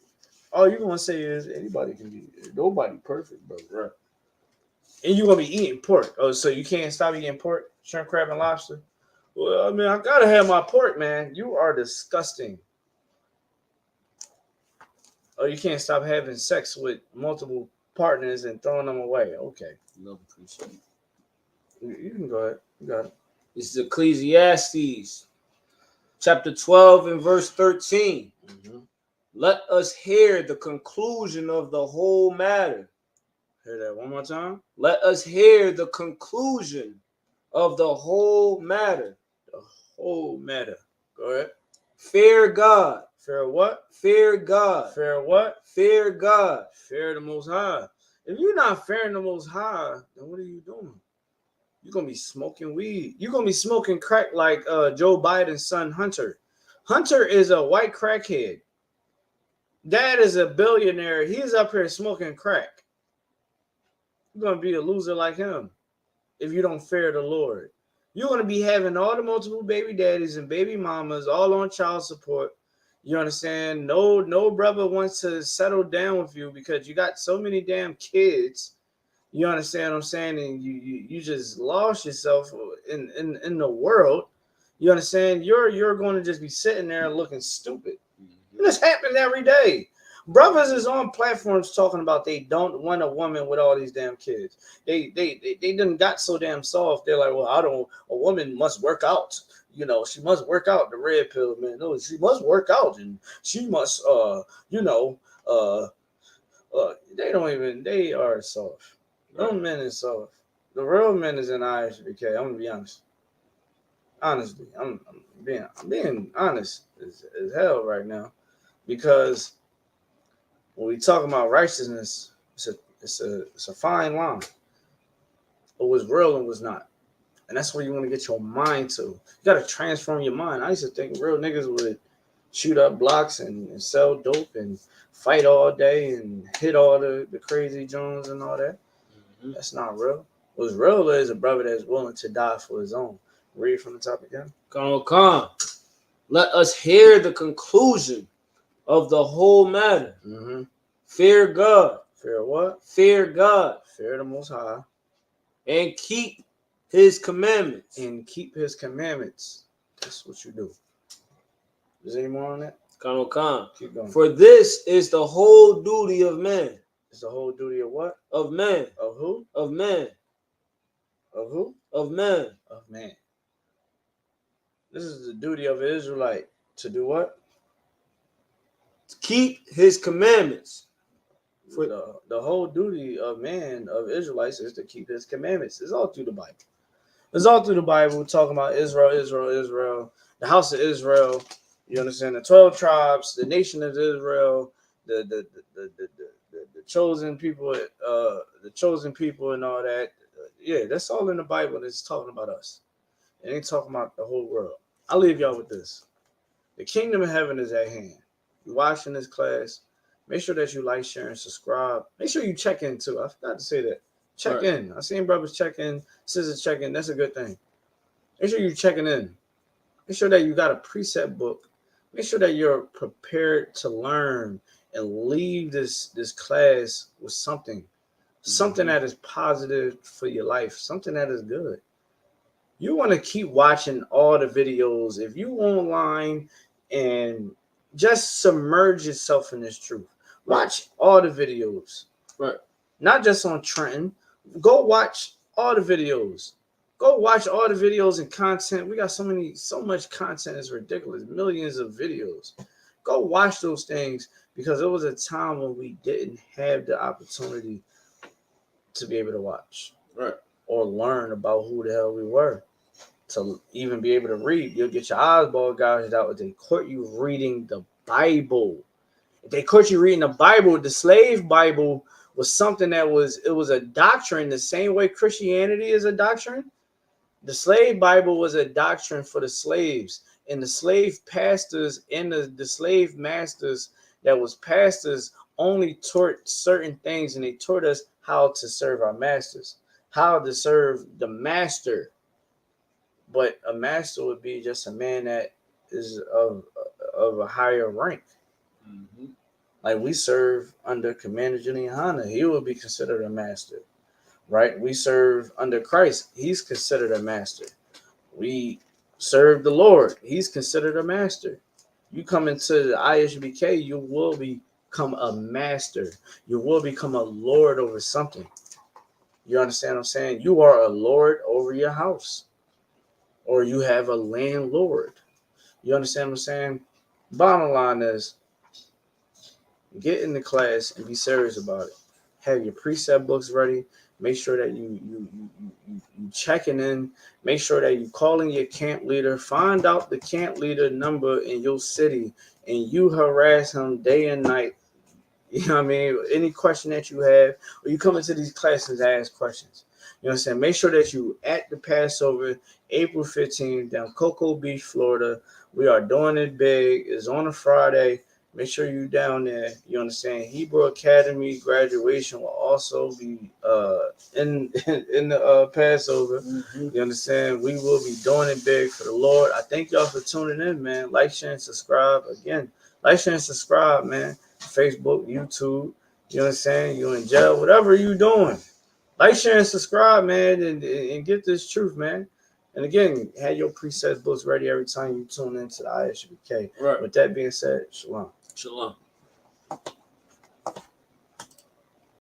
All you gonna say is anybody can be. Nobody perfect, bro. Right? And you gonna be eating pork. Oh, so you can't stop eating pork, shrimp, crab, and lobster? Well, I mean, I gotta have my pork, man. You are disgusting. Oh, you can't stop having sex with multiple partners and throwing them away. Okay. Love, appreciate it. You can go ahead. You got it. This is Ecclesiastes, chapter 12 and verse 13. Mm-hmm. Let us hear the conclusion of the whole matter. Hear that one more time. Let us hear the conclusion of the whole matter. The whole matter. Go ahead. Fear God. Fear what? Fear God. Fear what? Fear God. Fear the Most High. If you're not fearing the Most High, then what are you doing? You're gonna be smoking weed. You're gonna be smoking crack like Joe Biden's son Hunter. Hunter is a white crackhead. Dad is a billionaire. He's up here smoking crack. You're gonna be a loser like him if you don't fear the Lord. You're gonna be having all the multiple baby daddies and baby mamas all on child support. You understand? No brother wants to settle down with you because you got so many damn kids. You understand what I'm saying? And you just lost yourself in the world. You understand? You're going to just be sitting there looking stupid. And this happens every day. Brothers is on platforms talking about they don't want a woman with all these damn kids. They done got so damn soft. They're like, well, a woman must work out. You know, she must work out the red pill, man. No, she must work out and she must they are soft. Them men is soft. The real men is in ISUPK. I'm gonna be honest. Honestly, I'm being honest as hell right now, because when we talk about righteousness, it's a fine line. What was real and was not, and that's where you want to get your mind to. You got to transform your mind. I used to think real niggas would shoot up blocks and sell dope and fight all day and hit all the crazy Jones and all that. That's not real. What's real is a brother that's willing to die for his own. Read from the top again. Come. Let us hear the conclusion of the whole matter. Mm-hmm. Fear God. Fear what? Fear God. Fear the Most High. And keep his commandments. And keep his commandments. That's what you do. Is there any more on that? Come. Keep going. For this is the whole duty of man. It's the whole duty of what? Of man. Of who? Of man. Of who? Of man. Of man. This is the duty of an Israelite. To do what? To keep his commandments. For the whole duty of man, of Israelites, is to keep his commandments. It's all through the Bible. It's all through the Bible, talking about Israel, the house of Israel. You understand? The 12 tribes, the nation of Israel, the chosen people, and all that. Yeah, that's all in the Bible. It's talking about us. It ain't talking about the whole world. I'll leave y'all with this. The kingdom of heaven is at hand. You're watching this class. Make sure that you like, share, and subscribe. Make sure you check in too. I forgot to say that. Check in. I seen brothers check in, sisters check in. That's a good thing. Make sure you're checking in. Make sure that you got a preset book. Make sure that you're prepared to learn and leave this class with something that is positive for your life, something that is good. You want to keep watching all the videos. If you online and just submerge yourself in this truth, watch all the videos. Right. Not just on Trenton. Go watch all the videos. Go watch all the videos and content. We got so much content. It's ridiculous. Millions of videos. Go watch those things, because it was a time when we didn't have the opportunity to be able to watch. Right. Or learn about who the hell we were. To even be able to read. You'll get your eyeball gouged out if they caught you reading the Bible. If they caught you reading the Bible, the slave Bible was something that was a doctrine, the same way Christianity is a doctrine. The slave Bible was a doctrine for the slaves, and the slave pastors and the slave masters that was pastors only taught certain things, and they taught us how to serve our masters, how to serve the master. But a master would be just a man that is of a higher rank. Mm-hmm. Like we serve under Commander Juliana, he would be considered a master. Right? We serve under Christ. He's considered a master. We serve the Lord. He's considered a master. You come into the ISUPK, you will become a master. You will become a lord over something. You understand what I'm saying? You are a lord over your house. Or you have a landlord. You understand what I'm saying? Bottom line is, get in the class and be serious about it. Have your precept books ready. Make sure that you checking in. Make sure that you calling your camp leader. Find out the camp leader number in your city, and you harass him day and night. You know what I mean? Any question that you have, or you come into these classes to ask questions. You know what I'm saying? Make sure that you at the Passover, April 15th, down Cocoa Beach, Florida. We are doing it big. It's on a Friday. Make sure you down there. You understand? Hebrew Academy graduation will also be in in the Passover. Mm-hmm. You understand? We will be doing it big for the Lord. I thank y'all for tuning in, man. Like, share, and subscribe. Again, like, share, and subscribe, man. Facebook, YouTube. You know what I'm saying? You in jail, whatever you doing. Like, share, and subscribe, man, and get this truth, man. And again, have your preset books ready every time you tune into the ISUPK. Right. With that being said, shalom. Shalom.